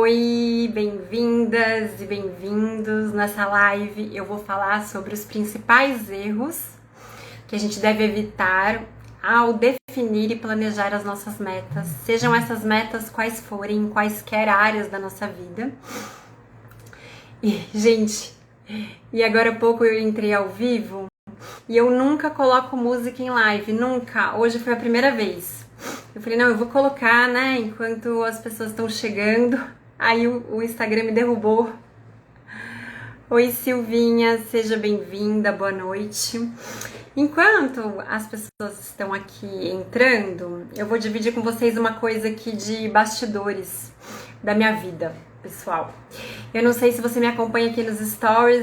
Oi, bem-vindas e bem-vindos. Nessa live eu vou falar sobre os principais erros que a gente deve evitar ao definir e planejar as nossas metas, sejam essas metas quais forem, em quaisquer áreas da nossa vida. E, gente, agora há pouco eu entrei ao vivo e eu nunca coloco música em live, nunca. Hoje foi a primeira vez. Eu falei, não, eu vou colocar, né, enquanto as pessoas estão chegando. Aí o Instagram me derrubou. Oi, Silvinha, seja bem-vinda, boa noite. Enquanto as pessoas estão aqui entrando, eu vou dividir com vocês uma coisa aqui de bastidores da minha vida, pessoal. Eu não sei se você me acompanha aqui nos stories,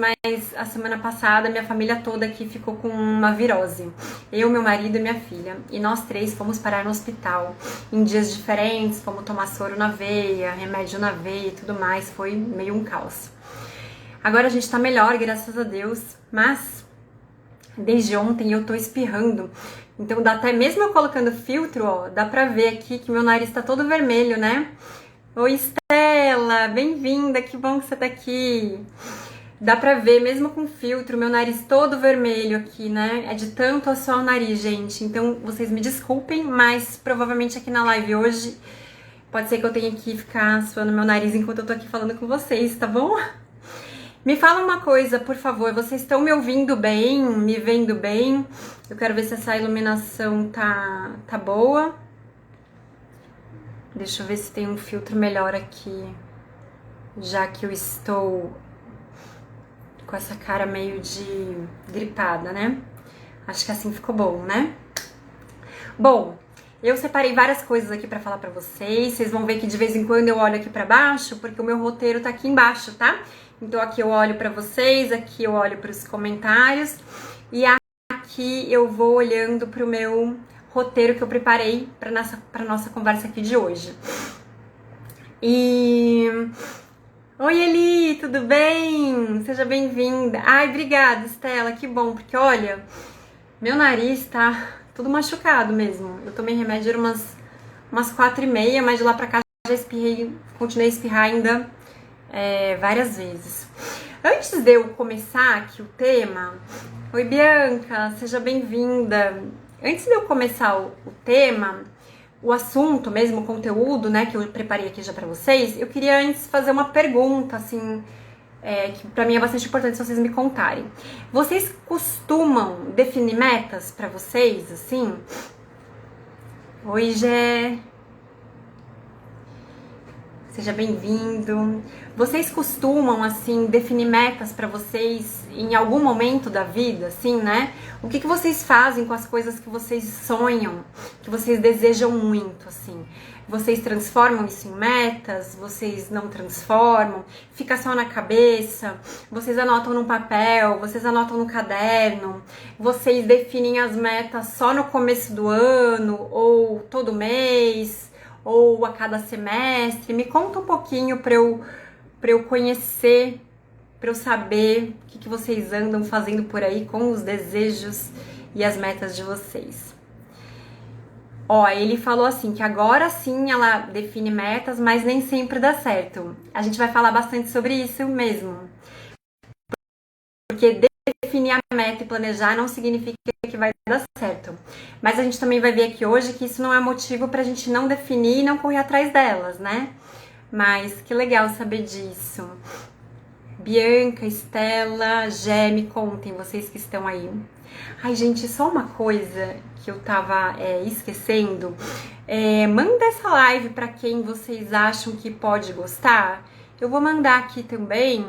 mas a semana passada minha família toda aqui ficou com uma virose. Eu, meu marido e minha filha. E nós três fomos parar no hospital em dias diferentes, fomos tomar soro na veia, remédio na veia e tudo mais. Foi meio um caos. Agora a gente tá melhor, graças a Deus, mas desde ontem eu tô espirrando. Então dá até, mesmo eu colocando filtro, ó, dá pra ver aqui que meu nariz tá todo vermelho, né? Oi, Estela, bem-vinda, que bom que você tá aqui. Dá pra ver, mesmo com filtro, meu nariz todo vermelho aqui, né? É de tanto assoar o nariz, gente. Então, vocês me desculpem, mas provavelmente aqui na live hoje pode ser que eu tenha que ficar suando meu nariz enquanto eu tô aqui falando com vocês, tá bom? Me fala uma coisa, por favor, vocês estão me ouvindo bem? Me vendo bem? Eu quero ver se essa iluminação tá boa. Deixa eu ver se tem um filtro melhor aqui, já que eu estou com essa cara meio de gripada, né? Acho que assim ficou bom, né? Bom, eu separei várias coisas aqui pra falar pra vocês. Vocês vão ver que de vez em quando eu olho aqui pra baixo, porque o meu roteiro tá aqui embaixo, tá? Então aqui eu olho pra vocês, aqui eu olho pros comentários e aqui eu vou olhando pro meu roteiro que eu preparei pra nossa conversa aqui de hoje. Oi, Eli, tudo bem? Seja bem-vinda. Ai, obrigada, Estela, que bom, porque olha, meu nariz tá tudo machucado mesmo. Eu tomei remédio, era umas 4h30, mas de lá pra cá já espirrei, continuei a espirrar ainda várias vezes. Antes de eu começar aqui o tema, oi, Bianca, seja bem-vinda. Antes de eu começar o tema, o assunto mesmo, o conteúdo, né, que eu preparei aqui já pra vocês, eu queria antes fazer uma pergunta, assim, que pra mim é bastante importante se vocês me contarem. Vocês costumam definir metas pra vocês, assim? Oi, Gé. Seja bem-vindo. Vocês costumam, assim, definir metas pra vocês em algum momento da vida, assim, né? O que vocês fazem com as coisas que vocês sonham, que vocês desejam muito, assim? Vocês transformam isso em metas? Vocês não transformam? Fica só na cabeça? Vocês anotam num papel? Vocês anotam no caderno? Vocês definem as metas só no começo do ano ou todo mês? Ou a cada semestre? Me conta um pouquinho para eu conhecer, para eu saber o que vocês andam fazendo por aí com os desejos e as metas de vocês. Ó, ele falou assim, que agora sim ela define metas, mas nem sempre dá certo. A gente vai falar bastante sobre isso mesmo. Porque definir a meta e planejar não significa que vai dar certo. Mas a gente também vai ver aqui hoje que isso não é motivo pra gente não definir e não correr atrás delas, né? Mas que legal saber disso. Bianca, Estela, Gé, me contem, vocês que estão aí. Ai, gente, só uma coisa que eu tava esquecendo. Manda essa live pra quem vocês acham que pode gostar. Eu vou mandar aqui também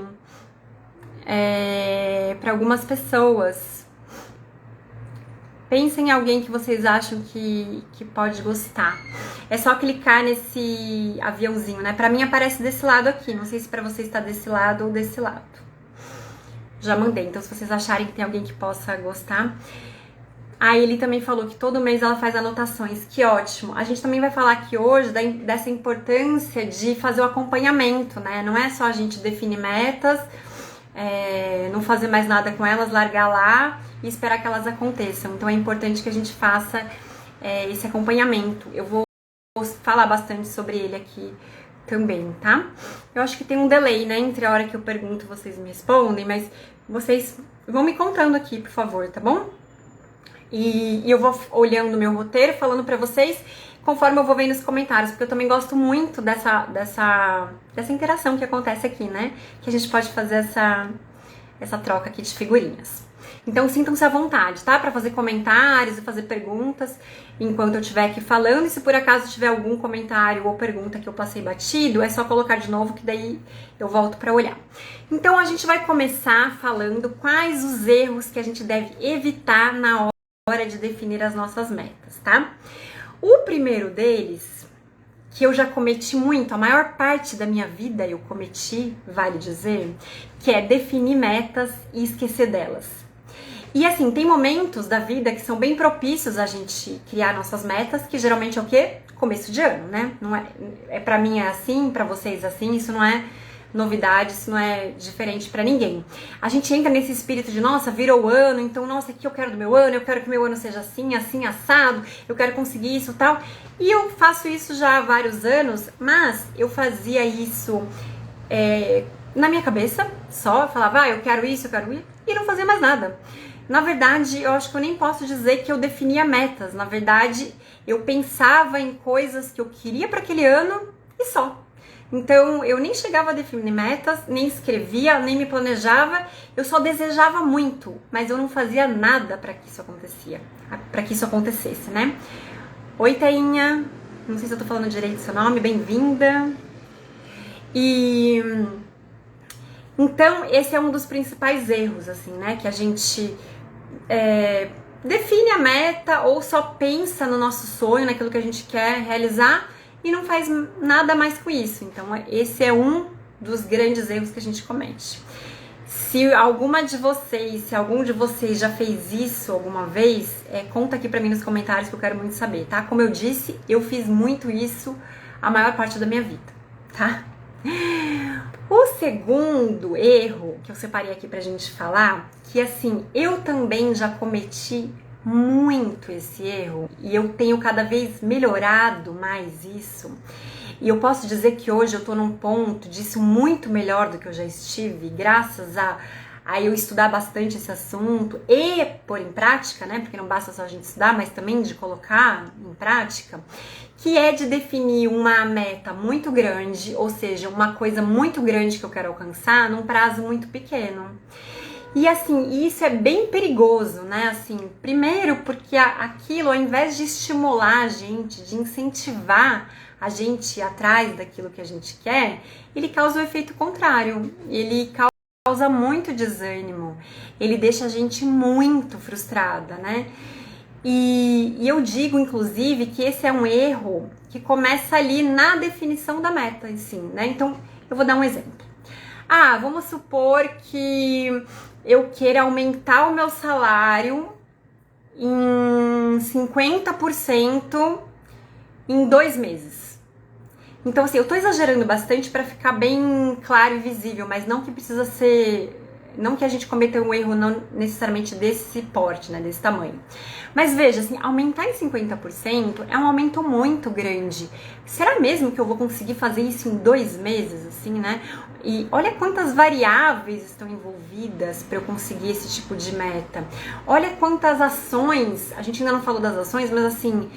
para algumas pessoas. Pensem em alguém que vocês acham que pode gostar. É só clicar nesse aviãozinho, né? Pra mim aparece desse lado aqui. Não sei se pra vocês está desse lado ou desse lado. Já mandei. Então, se vocês acharem que tem alguém que possa gostar. Aí ele também falou que todo mês ela faz anotações. Que ótimo. A gente também vai falar aqui hoje dessa importância de fazer o acompanhamento, né? Não é só a gente definir metas, não fazer mais nada com elas, largar lá e esperar que elas aconteçam. Então é importante que a gente faça esse acompanhamento. Eu vou falar bastante sobre ele aqui também, tá? Eu acho que tem um delay, né, entre a hora que eu pergunto e vocês me respondem, mas vocês vão me contando aqui, por favor, tá bom? E eu vou olhando o meu roteiro, falando pra vocês, conforme eu vou vendo os comentários, porque eu também gosto muito dessa interação que acontece aqui, né? Que a gente pode fazer essa troca aqui de figurinhas. Então sintam-se à vontade, tá? Pra fazer comentários e fazer perguntas enquanto eu estiver aqui falando. E se por acaso tiver algum comentário ou pergunta que eu passei batido, é só colocar de novo que daí eu volto pra olhar. Então a gente vai começar falando quais os erros que a gente deve evitar na hora de definir as nossas metas, tá? O primeiro deles, que eu já cometi muito, a maior parte da minha vida eu cometi, vale dizer, que é definir metas e esquecer delas. E assim, tem momentos da vida que são bem propícios a gente criar nossas metas, que geralmente é o quê? Começo de ano, né? Não é pra mim é assim, pra vocês assim, isso não é novidade, isso não é diferente pra ninguém. A gente entra nesse espírito de, nossa, virou o ano, então, nossa, o que eu quero do meu ano? Eu quero que meu ano seja assim, assim, assado, eu quero conseguir isso e tal. E eu faço isso já há vários anos, mas eu fazia isso na minha cabeça, só falava, eu quero isso, e não fazia mais nada. Na verdade, eu acho que eu nem posso dizer que eu definia metas. Na verdade, eu pensava em coisas que eu queria para aquele ano e só. Então, eu nem chegava a definir metas, nem escrevia, nem me planejava, eu só desejava muito, mas eu não fazia nada para que isso acontecesse, né? Oi, Tainha, não sei se eu tô falando direito seu nome, bem-vinda. E então, esse é um dos principais erros, assim, né? Que a gente define a meta ou só pensa no nosso sonho, naquilo que a gente quer realizar, e não faz nada mais com isso. Então, esse é um dos grandes erros que a gente comete. Se algum de vocês já fez isso alguma vez, conta aqui pra mim nos comentários que eu quero muito saber, tá? Como eu disse, eu fiz muito isso a maior parte da minha vida, tá? O segundo erro que eu separei aqui pra gente falar, que assim, eu também já cometi muito esse erro e eu tenho cada vez melhorado mais isso, e eu posso dizer que hoje eu tô num ponto disso muito melhor do que eu já estive, graças a eu estudar bastante esse assunto e pôr em prática, né, porque não basta só a gente estudar, mas também de colocar em prática, que é de definir uma meta muito grande, ou seja, uma coisa muito grande que eu quero alcançar num prazo muito pequeno. E assim, isso é bem perigoso, né? Assim, primeiro porque aquilo, ao invés de estimular a gente, de incentivar a gente ir atrás daquilo que a gente quer, ele causa o efeito contrário. Ele causa muito desânimo, ele deixa a gente muito frustrada, né? E eu digo, inclusive, que esse é um erro que começa ali na definição da meta, assim, né? Então, eu vou dar um exemplo. Vamos supor que eu queira aumentar o meu salário em 50% em 2 meses. Então, assim, eu tô exagerando bastante para ficar bem claro e visível, mas não que precisa ser... Não que a gente cometa um erro não necessariamente desse porte, né, desse tamanho. Mas veja, assim, aumentar em 50% é um aumento muito grande. Será mesmo que eu vou conseguir fazer isso em 2 meses, assim, né? E olha quantas variáveis estão envolvidas para eu conseguir esse tipo de meta. Olha quantas ações, a gente ainda não falou das ações, mas assim,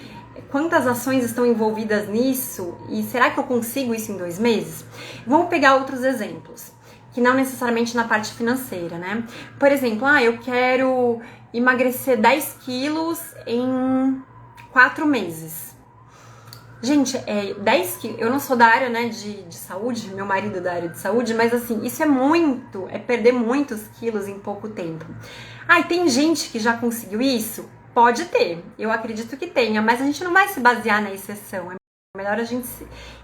quantas ações estão envolvidas nisso? E será que eu consigo isso em 2 meses? Vamos pegar outros exemplos, que não necessariamente na parte financeira, né? Por exemplo, eu quero emagrecer 10 quilos em 4 meses. Gente, 10 quilos, eu não sou da área, né, de saúde, meu marido é da área de saúde, mas assim, isso é perder muitos quilos em pouco tempo. E tem gente que já conseguiu isso? Pode ter, eu acredito que tenha, mas a gente não vai se basear na exceção. É melhor a gente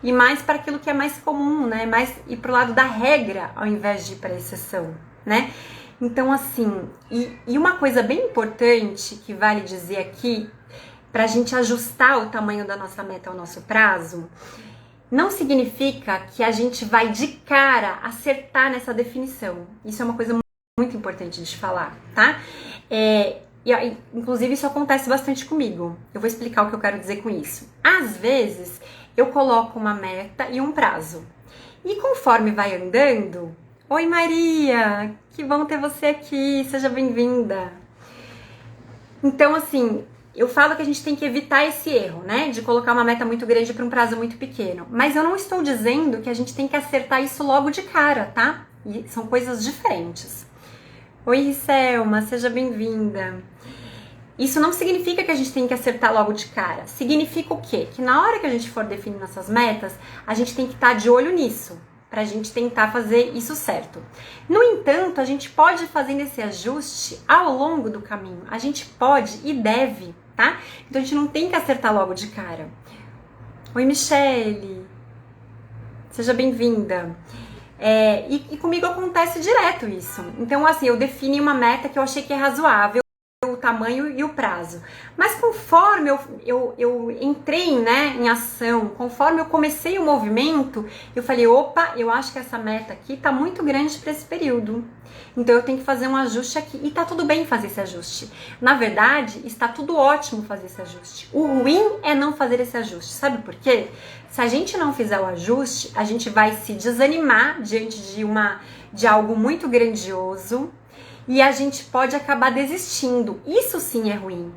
ir mais para aquilo que é mais comum, né? Mais ir pro lado da regra ao invés de ir para a exceção, né? Então, assim, e uma coisa bem importante que vale dizer aqui, para a gente ajustar o tamanho da nossa meta ao nosso prazo, não significa que a gente vai de cara acertar nessa definição. Isso é uma coisa muito importante de falar, tá? Inclusive, isso acontece bastante comigo. Eu vou explicar o que eu quero dizer com isso. Às vezes, eu coloco uma meta e um prazo. E conforme vai andando, oi Maria, que bom ter você aqui, seja bem-vinda. Então, assim, eu falo que a gente tem que evitar esse erro, né? De colocar uma meta muito grande para um prazo muito pequeno. Mas eu não estou dizendo que a gente tem que acertar isso logo de cara, tá? E são coisas diferentes. Oi, Selma, seja bem-vinda. Isso não significa que a gente tem que acertar logo de cara. Significa o quê? Que na hora que a gente for definir nossas metas, a gente tem que estar de olho nisso, pra gente tentar fazer isso certo. No entanto, a gente pode ir fazendo esse ajuste ao longo do caminho. A gente pode e deve, tá? Então a gente não tem que acertar logo de cara. Oi, Michele. Seja bem-vinda. E comigo acontece direto isso. Então, assim, eu defini uma meta que eu achei que é razoável, o tamanho e o prazo. Mas conforme eu entrei, né, em ação, conforme eu comecei o movimento, eu falei, opa, eu acho que essa meta aqui tá muito grande para esse período. Então eu tenho que fazer um ajuste aqui. E tá tudo bem fazer esse ajuste. Na verdade, está tudo ótimo fazer esse ajuste. O ruim é não fazer esse ajuste. Sabe por quê? Se a gente não fizer o ajuste, a gente vai se desanimar diante de algo muito grandioso, e a gente pode acabar desistindo. Isso sim é ruim.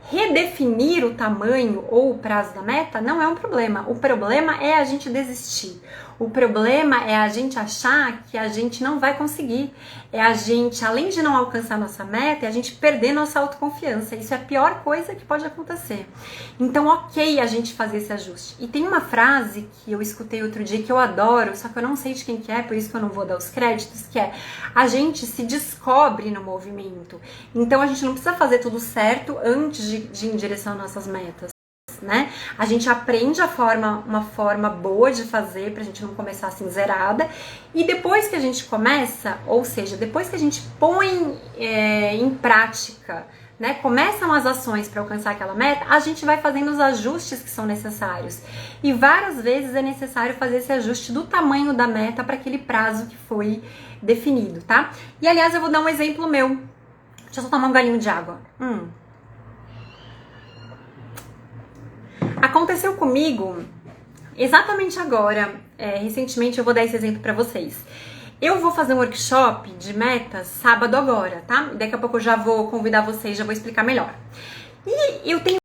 Redefinir o tamanho ou o prazo da meta não é um problema. O problema é a gente desistir. O problema é a gente achar que a gente não vai conseguir. É a gente, além de não alcançar nossa meta, é a gente perder nossa autoconfiança. Isso é a pior coisa que pode acontecer. Então, ok a gente fazer esse ajuste. E tem uma frase que eu escutei outro dia que eu adoro, só que eu não sei de quem que é, por isso que eu não vou dar os créditos, que é: a gente se descobre no movimento. Então, a gente não precisa fazer tudo certo antes de ir em direção às nossas metas. Né? A gente aprende uma forma boa de fazer pra gente não começar assim zerada, e depois que a gente começa, ou seja, depois que a gente põe em prática, né, começam as ações para alcançar aquela meta, a gente vai fazendo os ajustes que são necessários, e várias vezes é necessário fazer esse ajuste do tamanho da meta para aquele prazo que foi definido, tá? E aliás, eu vou dar um exemplo meu. Deixa eu só tomar um galinho de água. Aconteceu comigo exatamente agora, recentemente. Eu vou dar esse exemplo para vocês. Eu vou fazer um workshop de metas sábado agora, tá? Daqui a pouco eu já vou convidar vocês, já vou explicar melhor. E eu tenho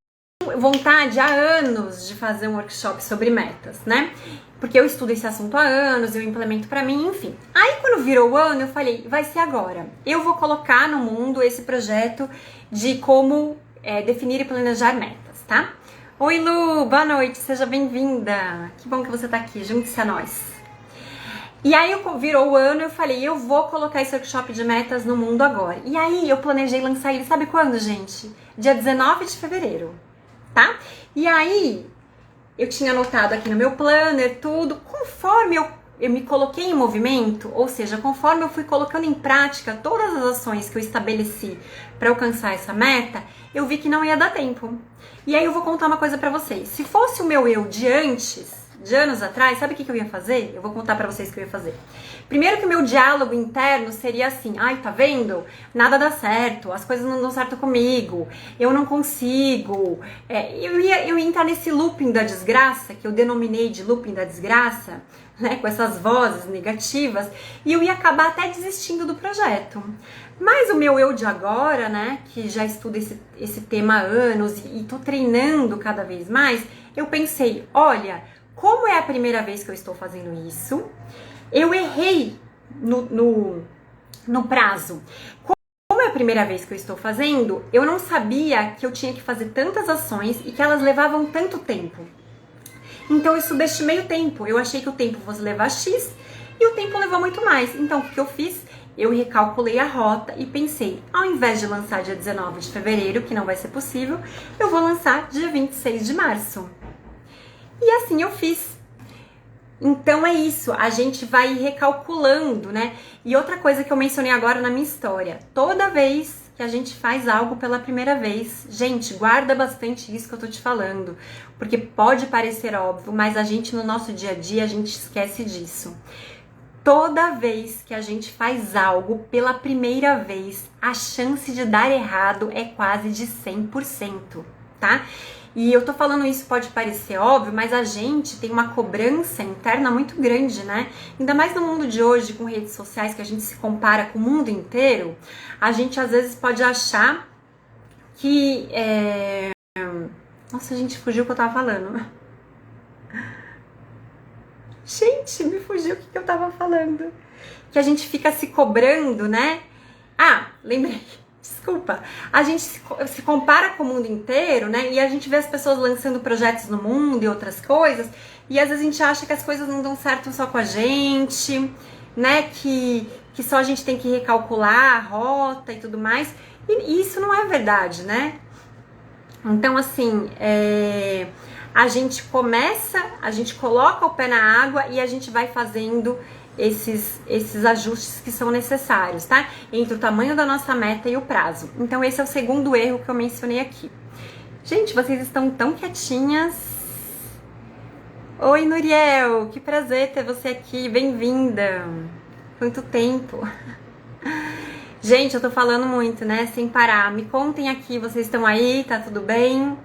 vontade há anos de fazer um workshop sobre metas, né? Porque eu estudo esse assunto há anos, eu implemento pra mim, enfim. Aí quando virou o ano, eu falei, vai ser agora. Eu vou colocar no mundo esse projeto de como definir e planejar metas, tá? Oi Lu, boa noite, seja bem-vinda. Que bom que você tá aqui, junte-se a nós. E aí virou o ano, eu falei, eu vou colocar esse workshop de metas no mundo agora. E aí eu planejei lançar ele, sabe quando, gente? Dia 19 de fevereiro, tá? E aí eu tinha anotado aqui no meu planner tudo, conforme eu me coloquei em movimento, ou seja, conforme eu fui colocando em prática todas as ações que eu estabeleci para alcançar essa meta, eu vi que não ia dar tempo. E aí eu vou contar uma coisa pra vocês. Se fosse o meu eu de antes, de anos atrás, sabe o que eu ia fazer? Eu vou contar pra vocês o que eu ia fazer. Primeiro que o meu diálogo interno seria assim: ai, tá vendo? Nada dá certo, as coisas não dão certo comigo, eu não consigo. Eu ia entrar nesse looping da desgraça, que eu denominei de looping da desgraça, né, com essas vozes negativas, e eu ia acabar até desistindo do projeto. Mas o meu eu de agora, né, que já estuda esse tema há anos e tô treinando cada vez mais, eu pensei, olha, como é a primeira vez que eu estou fazendo isso, eu errei no prazo. Como é a primeira vez que eu estou fazendo, eu não sabia que eu tinha que fazer tantas ações e que elas levavam tanto tempo. Então eu subestimei o tempo, eu achei que o tempo fosse levar X e o tempo levou muito mais. Então o que eu fiz? Eu recalculei a rota e pensei, ao invés de lançar dia 19 de fevereiro, que não vai ser possível, eu vou lançar dia 26 de março. E assim eu fiz. Então é isso, a gente vai recalculando, né? E outra coisa que eu mencionei agora na minha história, toda vez que a gente faz algo pela primeira vez, gente, guarda bastante isso que eu tô te falando, porque pode parecer óbvio, mas a gente no nosso dia a dia, a gente esquece disso. Toda vez que a gente faz algo pela primeira vez, a chance de dar errado é quase de 100%, tá? E eu tô falando isso, pode parecer óbvio, mas a gente tem uma cobrança interna muito grande, né? Ainda mais no mundo de hoje, com redes sociais, que a gente se compara com o mundo inteiro, a gente às vezes pode achar que... Nossa, gente, fugiu o que eu tava falando. Gente, me fugiu o que eu tava falando. Que a gente fica se cobrando, né? Ah, lembrei. Desculpa. A gente se compara com o mundo inteiro, né? E a gente vê as pessoas lançando projetos no mundo e outras coisas. E às vezes a gente acha que as coisas não dão certo só com a gente, né? Que só a gente tem que recalcular a rota e tudo mais. E isso não é verdade, né? Então, assim, a gente coloca o pé na água e a gente vai fazendo esses ajustes que são necessários, tá? Entre o tamanho da nossa meta e o prazo. Então, esse é o segundo erro que eu mencionei aqui. Gente, vocês estão tão quietinhas. Oi, Nuriel, que prazer ter você aqui, bem-vinda. Quanto tempo. Gente, eu tô falando muito, né? Sem parar. Me contem aqui, vocês estão aí? Tá tudo bem?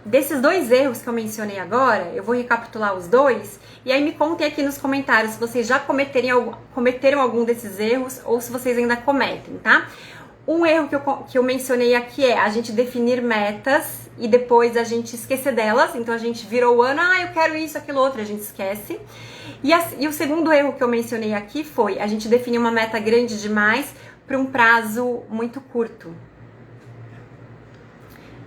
Desses dois erros que eu mencionei agora, eu vou recapitular os dois. E aí me contem aqui nos comentários se vocês já cometeram algum desses erros ou se vocês ainda cometem, tá? Um erro que eu mencionei aqui é a gente definir metas e depois a gente esquecer delas. Então a gente virou o ano, eu quero isso, aquilo, outro, a gente esquece. E o segundo erro que eu mencionei aqui foi a gente definir uma meta grande demais para um prazo muito curto.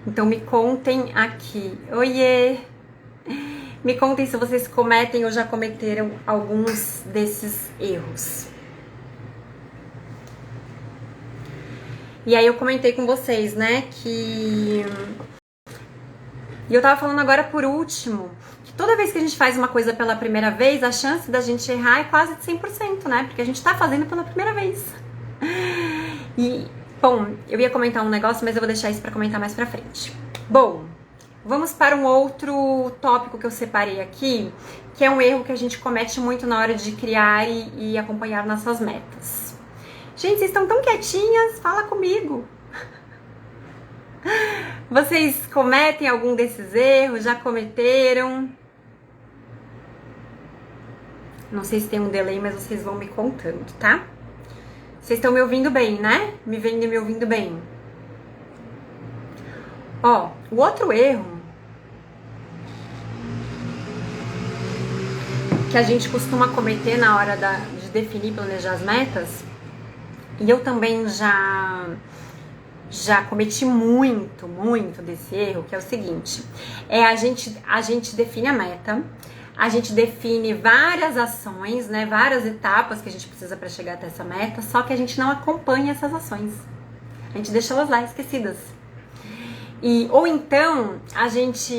Então me contem aqui. Oiê! Me contem se vocês cometem ou já cometeram alguns desses erros. E aí eu comentei com vocês, né, que... E eu tava falando agora por último, que toda vez que a gente faz uma coisa pela primeira vez, a chance da gente errar é quase de 100%, né? Porque a gente tá fazendo pela primeira vez. E, bom, eu ia comentar um negócio, mas eu vou deixar isso pra comentar mais pra frente. Bom, vamos para um outro tópico que eu separei aqui, que é um erro que a gente comete muito na hora de criar e acompanhar nossas metas. Gente, vocês estão tão quietinhas, fala comigo. Vocês cometem algum desses erros? Já cometeram? Não sei se tem um delay, mas vocês vão me contando, tá? Vocês estão me ouvindo bem, né? Me vendo e me ouvindo bem. Ó, o outro erro que a gente costuma cometer na hora de definir e planejar as metas, e eu também já cometi muito desse erro, que é o seguinte, a gente define a meta, a gente define várias ações, né, várias etapas que a gente precisa para chegar até essa meta, só que a gente não acompanha essas ações, a gente deixa elas lá esquecidas. Ou então a gente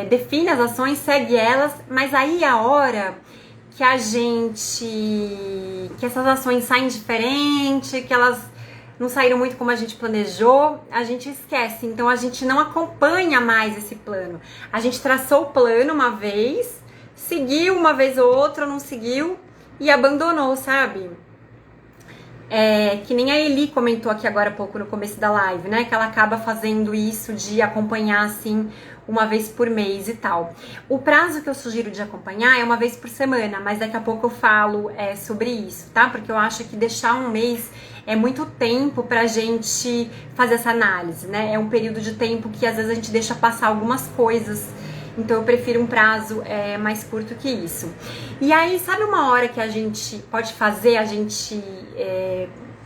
define as ações, segue elas, mas aí a hora que que essas ações saem diferente, que elas não saíram muito como a gente planejou, a gente esquece. Então a gente não acompanha mais esse plano. A gente traçou o plano uma vez, seguiu uma vez ou outra, não seguiu e abandonou, sabe? Que nem a Eli comentou aqui agora há pouco no começo da live, né? Que ela acaba fazendo isso de acompanhar assim uma vez por mês e tal. O prazo que eu sugiro de acompanhar é uma vez por semana, mas daqui a pouco eu falo sobre isso, tá? Porque eu acho que deixar um mês é muito tempo pra gente fazer essa análise, né? É um período de tempo que às vezes a gente deixa passar algumas coisas. Então eu prefiro um prazo mais curto que isso. E aí, sabe uma hora que a gente pode fazer, a gente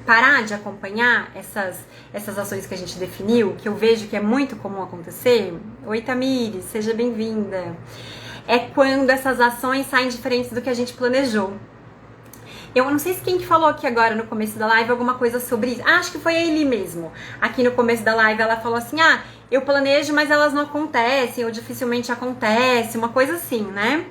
parar de acompanhar essas ações que a gente definiu, que eu vejo que é muito comum acontecer? Oi, Tamires, seja bem-vinda. É quando essas ações saem diferentes do que a gente planejou. Eu não sei se quem que falou aqui agora no começo da live alguma coisa sobre isso. Acho que foi a Eli mesmo. Aqui no começo da live ela falou assim, eu planejo, mas elas não acontecem, ou dificilmente acontece, uma coisa assim, né?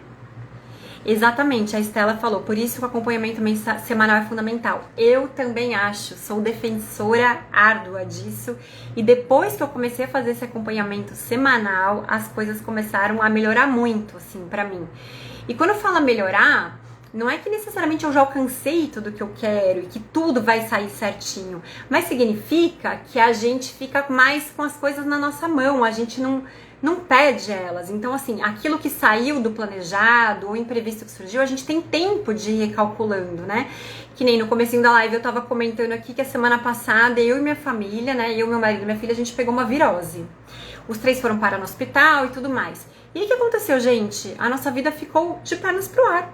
Exatamente, a Estela falou, por isso que o acompanhamento semanal é fundamental. Eu também acho, sou defensora árdua disso. E depois que eu comecei a fazer esse acompanhamento semanal, as coisas começaram a melhorar muito, assim, pra mim. E quando eu falo melhorar, não é que necessariamente eu já alcancei tudo que eu quero e que tudo vai sair certinho, mas significa que a gente fica mais com as coisas na nossa mão, a gente não pede elas. Então, assim, aquilo que saiu do planejado ou imprevisto que surgiu, a gente tem tempo de ir recalculando, né? Que nem no comecinho da live eu tava comentando aqui que a semana passada eu e minha família, né, eu, meu marido e minha filha, a gente pegou uma virose. Os 3 foram parar no hospital e tudo mais. E aí o que aconteceu, gente? A nossa vida ficou de pernas pro ar,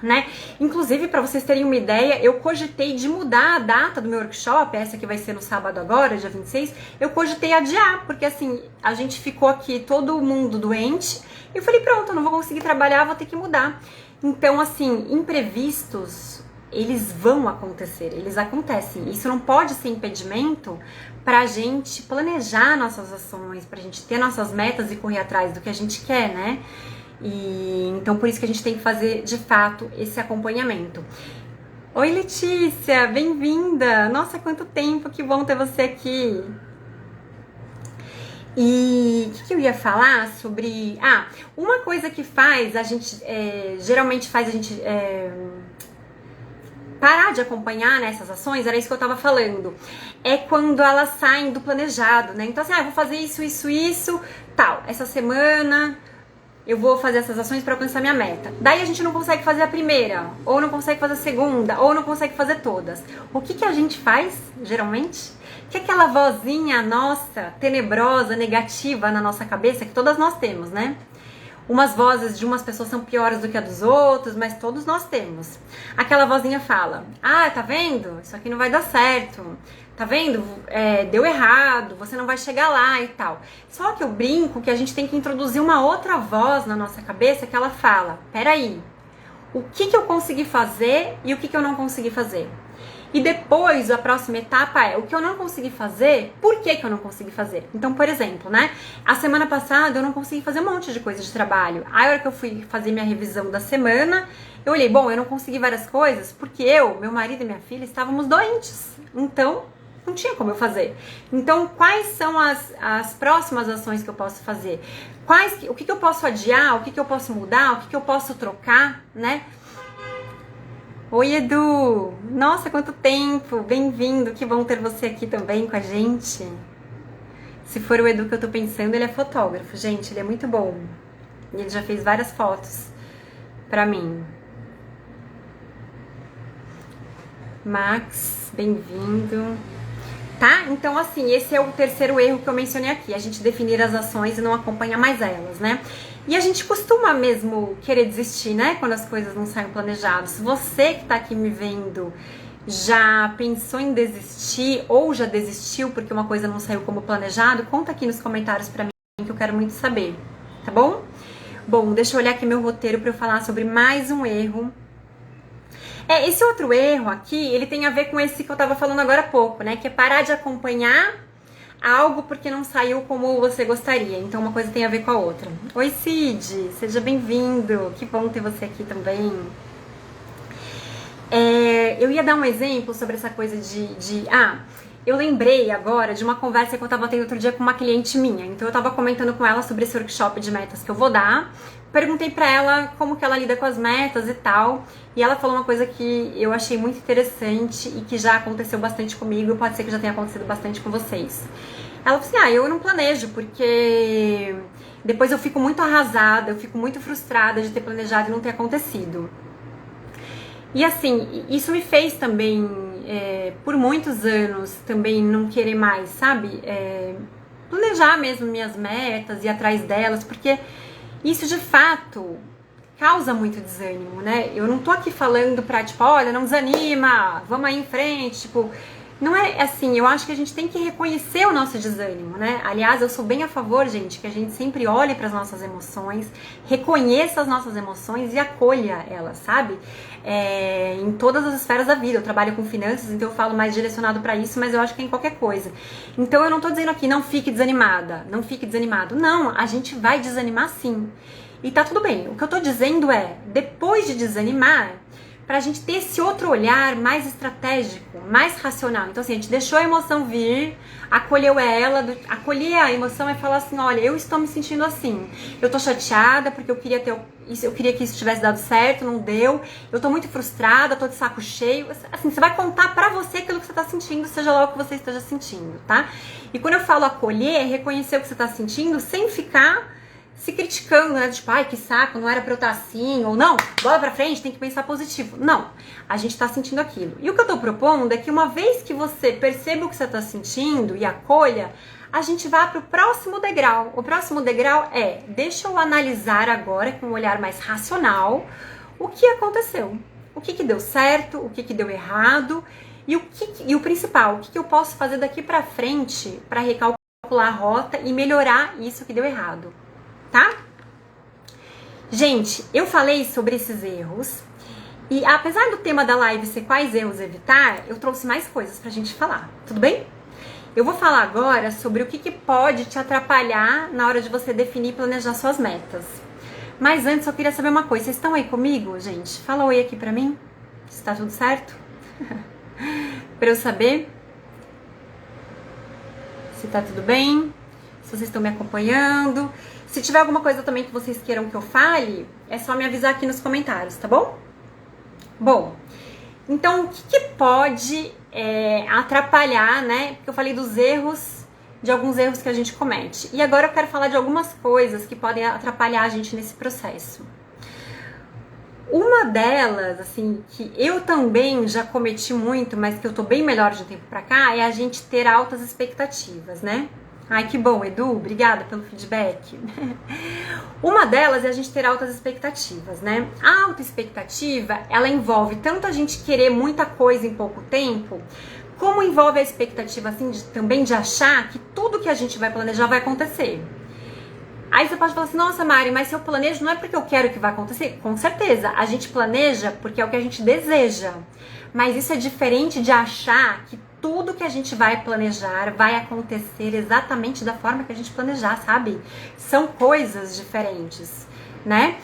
né? Inclusive, para vocês terem uma ideia, eu cogitei de mudar a data do meu workshop, essa que vai ser no sábado agora, dia 26, eu cogitei adiar, porque assim, a gente ficou aqui todo mundo doente, e eu falei, pronto, eu não vou conseguir trabalhar, vou ter que mudar. Então, assim, imprevistos, eles vão acontecer, eles acontecem. Isso não pode ser impedimento pra gente planejar nossas ações, pra gente ter nossas metas e correr atrás do que a gente quer, né? E então por isso que a gente tem que fazer de fato esse acompanhamento. Oi, Letícia, bem-vinda! Nossa, quanto tempo, que bom ter você aqui. E o que eu ia falar sobre... uma coisa que faz a gente, geralmente faz a gente parar de acompanhar nessas ações, era isso que eu tava falando, é quando elas saem do planejado, né? Então assim, eu vou fazer isso, tal, essa semana eu vou fazer essas ações para alcançar minha meta. Daí a gente não consegue fazer a primeira, ou não consegue fazer a segunda, ou não consegue fazer todas. O que a gente faz, geralmente? Que aquela vozinha nossa, tenebrosa, negativa na nossa cabeça, que todas nós temos, né? Umas vozes de umas pessoas são piores do que a dos outros, mas todos nós temos. Aquela vozinha fala, tá vendo? Isso aqui não vai dar certo. Tá vendo? Deu errado, você não vai chegar lá e tal. Só que eu brinco que a gente tem que introduzir uma outra voz na nossa cabeça que ela fala, peraí, o que eu consegui fazer e o que eu não consegui fazer? E depois, a próxima etapa é o que eu não consegui fazer, por que eu não consegui fazer? Então, por exemplo, né? A semana passada eu não consegui fazer um monte de coisa de trabalho. Aí, a hora que eu fui fazer minha revisão da semana, eu olhei, bom, eu não consegui várias coisas porque eu, meu marido e minha filha estávamos doentes. Então, não tinha como eu fazer. Então, quais são as próximas ações que eu posso fazer? O que eu posso adiar? O que eu posso mudar? O que eu posso trocar, né? Oi, Edu! Nossa, quanto tempo! Bem-vindo! Que bom ter você aqui também com a gente. Se for o Edu que eu tô pensando, ele é fotógrafo, gente, ele é muito bom. E ele já fez várias fotos pra mim. Max, bem-vindo. Tá? Então, assim, esse é o terceiro erro que eu mencionei aqui. A gente definir as ações e não acompanhar mais elas, né? E a gente costuma mesmo querer desistir, né? Quando as coisas não saem planejadas. Se você que tá aqui me vendo já pensou em desistir ou já desistiu porque uma coisa não saiu como planejado, conta aqui nos comentários pra mim que eu quero muito saber, tá bom? Bom, deixa eu olhar aqui meu roteiro pra eu falar sobre mais um erro. Esse outro erro aqui, ele tem a ver com esse que eu tava falando agora há pouco, né? Que é parar de acompanhar algo porque não saiu como você gostaria. Então uma coisa tem a ver com a outra. Oi, Cid, seja bem-vindo. Que bom ter você aqui também. Eu ia dar um exemplo sobre essa coisa eu lembrei agora de uma conversa que eu tava tendo outro dia com uma cliente minha. Então eu tava comentando com ela sobre esse workshop de metas que eu vou dar. Perguntei pra ela como que ela lida com as metas e tal. E ela falou uma coisa que eu achei muito interessante e que já aconteceu bastante comigo. E pode ser que já tenha acontecido bastante com vocês. Ela falou assim, eu não planejo, porque depois eu fico muito arrasada, eu fico muito frustrada de ter planejado e não ter acontecido. E assim, isso me fez também, por muitos anos, também não querer mais, sabe? Planejar mesmo minhas metas, ir atrás delas, porque isso de fato causa muito desânimo, né? Eu não tô aqui falando pra, tipo, olha, não desanima, vamos aí em frente, tipo... Não é assim, eu acho que a gente tem que reconhecer o nosso desânimo, né? Aliás, eu sou bem a favor, gente, que a gente sempre olhe para as nossas emoções, reconheça as nossas emoções e acolha elas, sabe? Em todas as esferas da vida. Eu trabalho com finanças, então eu falo mais direcionado para isso, mas eu acho que é em qualquer coisa. Então eu não tô dizendo aqui, não fique desanimada, não fique desanimado. Não, a gente vai desanimar sim. E tá tudo bem. O que eu tô dizendo é, depois de desanimar, pra gente ter esse outro olhar mais estratégico, mais racional. Então assim, a gente deixou a emoção vir, acolheu ela, acolher a emoção é falar assim, olha, eu estou me sentindo assim, eu tô chateada porque eu queria ter eu queria que isso tivesse dado certo, não deu, eu tô muito frustrada, tô de saco cheio. Assim, você vai contar pra você aquilo que você tá sentindo, seja lá o que você esteja sentindo, tá? E quando eu falo acolher, é reconhecer o que você tá sentindo sem ficar se criticando, né? Tipo, ai, que saco, não era pra eu estar assim, ou não, bola pra frente, tem que pensar positivo. Não, a gente tá sentindo aquilo. E o que eu tô propondo é que uma vez que você perceba o que você tá sentindo e acolha, a gente vai pro próximo degrau. O próximo degrau é, deixa eu analisar agora com um olhar mais racional o que aconteceu. O que deu certo, o que deu errado e o principal, o que eu posso fazer daqui pra frente pra recalcular a rota e melhorar isso que deu errado, tá? Gente, eu falei sobre esses erros e apesar do tema da live ser quais erros evitar, eu trouxe mais coisas pra gente falar, tudo bem? Eu vou falar agora sobre o que pode te atrapalhar na hora de você definir e planejar suas metas. Mas antes, eu queria saber uma coisa. Vocês estão aí comigo, gente? Fala oi aqui pra mim. Se tá tudo certo? Pra eu saber se tá tudo bem. Se vocês estão me acompanhando. Se tiver alguma coisa também que vocês queiram que eu fale, é só me avisar aqui nos comentários, tá bom? Bom, então o que pode atrapalhar, né? Porque eu falei dos erros, de alguns erros que a gente comete. E agora eu quero falar de algumas coisas que podem atrapalhar a gente nesse processo. Uma delas, assim, que eu também já cometi muito, mas que eu tô bem melhor de um tempo pra cá, é a gente ter altas expectativas, né? Ai, que bom, Edu, obrigada pelo feedback. Uma delas é a gente ter altas expectativas, né? A alta expectativa, ela envolve tanto a gente querer muita coisa em pouco tempo, como envolve a expectativa, assim, também de achar que tudo que a gente vai planejar vai acontecer. Aí você pode falar assim, nossa, Mari, mas se eu planejo não é porque eu quero que vai acontecer? Com certeza, a gente planeja porque é o que a gente deseja. Mas isso é diferente de achar que tudo que a gente vai planejar vai acontecer exatamente da forma que a gente planejar, sabe? São coisas diferentes, né?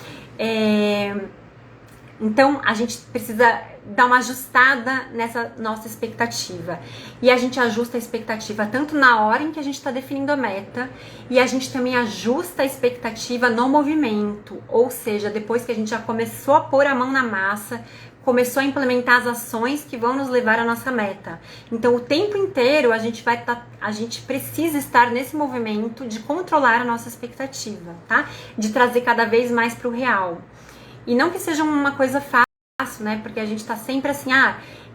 Então, a gente precisa dar uma ajustada nessa nossa expectativa. E a gente ajusta a expectativa tanto na hora em que a gente está definindo a meta, e a gente também ajusta a expectativa no movimento. Ou seja, depois que a gente já começou a pôr a mão na massa, começou a implementar as ações que vão nos levar à nossa meta. Então, o tempo inteiro a gente precisa estar nesse movimento de controlar a nossa expectativa, tá? De trazer cada vez mais para o real. E não que seja uma coisa fácil, né? Porque a gente tá sempre assim,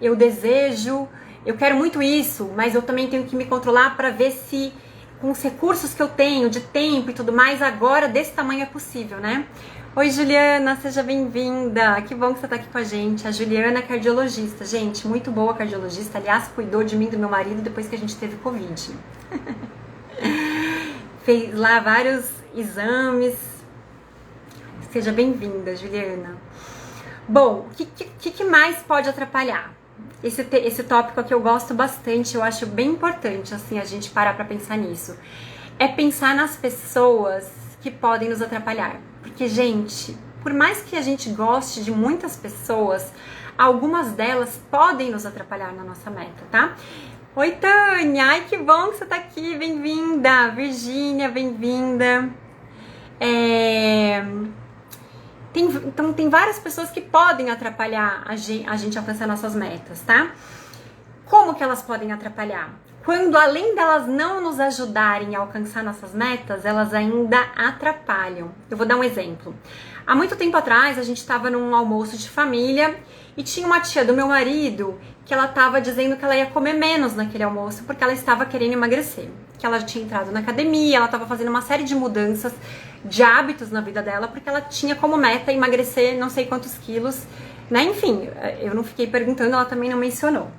eu desejo, eu quero muito isso, mas eu também tenho que me controlar para ver se com os recursos que eu tenho, de tempo e tudo mais, agora desse tamanho é possível, né? Oi, Juliana, seja bem-vinda. Que bom que você tá aqui com a gente. A Juliana é cardiologista, gente, muito boa cardiologista. Aliás, cuidou de mim e do meu marido depois que a gente teve Covid. Fez lá vários exames. Seja bem-vinda, Juliana. Bom, o que mais pode atrapalhar? Esse tópico aqui eu gosto bastante, eu acho bem importante, assim, a gente parar pra pensar nisso. É pensar nas pessoas que podem nos atrapalhar. Porque, gente, por mais que a gente goste de muitas pessoas, algumas delas podem nos atrapalhar na nossa meta, tá? Oi, Tânia! Ai, que bom que você tá aqui, bem-vinda! Virgínia, bem-vinda! Então, tem várias pessoas que podem atrapalhar a gente alcançar nossas metas, tá? Como que elas podem atrapalhar? Quando, além delas não nos ajudarem a alcançar nossas metas, elas ainda atrapalham. Eu vou dar um exemplo. Há muito tempo atrás, a gente estava num almoço de família e tinha uma tia do meu marido que ela estava dizendo que ela ia comer menos naquele almoço porque ela estava querendo emagrecer. Que ela tinha entrado na academia, ela estava fazendo uma série de mudanças de hábitos na vida dela porque ela tinha como meta emagrecer não sei quantos quilos, né? Enfim, eu não fiquei perguntando, ela também não mencionou.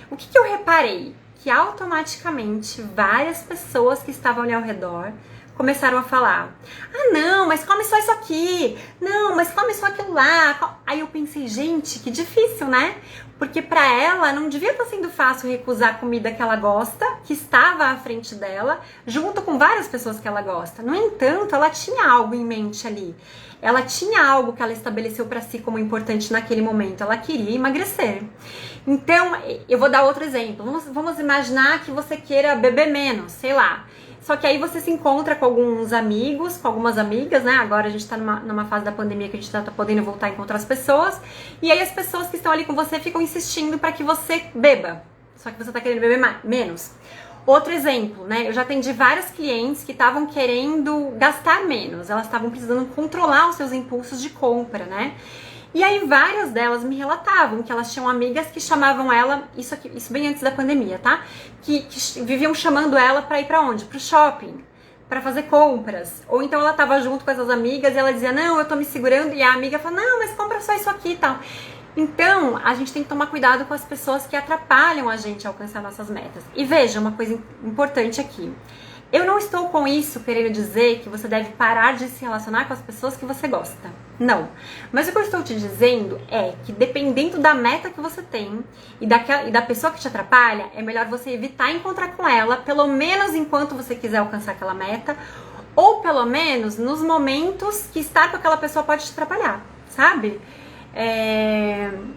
O que eu reparei? Que automaticamente várias pessoas que estavam ali ao redor começaram a falar: não, mas come só isso aqui, não, mas come só aquilo lá. Aí eu pensei, gente, que difícil, né? Porque pra ela não devia estar sendo fácil recusar a comida que ela gosta, que estava à frente dela, junto com várias pessoas que ela gosta. No entanto, ela tinha algo em mente ali. Ela tinha algo que ela estabeleceu para si como importante naquele momento. Ela queria emagrecer. Então, eu vou dar outro exemplo. Vamos imaginar que você queira beber menos, sei lá. Só que aí você se encontra com alguns amigos, com algumas amigas, né? Agora a gente tá numa fase da pandemia que a gente tá podendo voltar a encontrar as pessoas. E aí as pessoas que estão ali com você ficam insistindo para que você beba. Só que você tá querendo beber menos. Outro exemplo, né? Eu já atendi vários clientes que estavam querendo gastar menos. Elas estavam precisando controlar os seus impulsos de compra, né? E aí várias delas me relatavam que elas tinham amigas que chamavam ela, isso bem antes da pandemia, tá? Que viviam chamando ela pra ir pra onde? Pro shopping, pra fazer compras. Ou então ela tava junto com essas amigas e ela dizia, não, eu tô me segurando. E a amiga fala, não, mas compra só isso aqui e tal. Então, a gente tem que tomar cuidado com as pessoas que atrapalham a gente a alcançar nossas metas. E veja, uma coisa importante aqui. Eu não estou com isso querendo dizer que você deve parar de se relacionar com as pessoas que você gosta. Não. Mas o que eu estou te dizendo é que dependendo da meta que você tem e da pessoa que te atrapalha, é melhor você evitar encontrar com ela, pelo menos enquanto você quiser alcançar aquela meta, ou pelo menos nos momentos que estar com aquela pessoa pode te atrapalhar, sabe?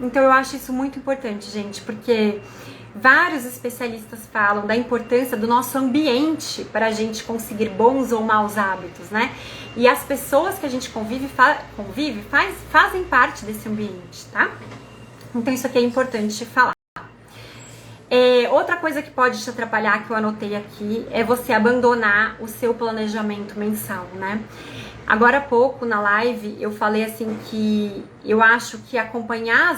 Então eu acho isso muito importante, gente, porque vários especialistas falam da importância do nosso ambiente para a gente conseguir bons ou maus hábitos, né? E as pessoas que a gente convive fazem parte desse ambiente, tá? Então isso aqui é importante falar. Outra coisa que pode te atrapalhar, que eu anotei aqui, é você abandonar o seu planejamento mensal, né? Agora há pouco, na live, eu falei assim que eu acho que acompanhar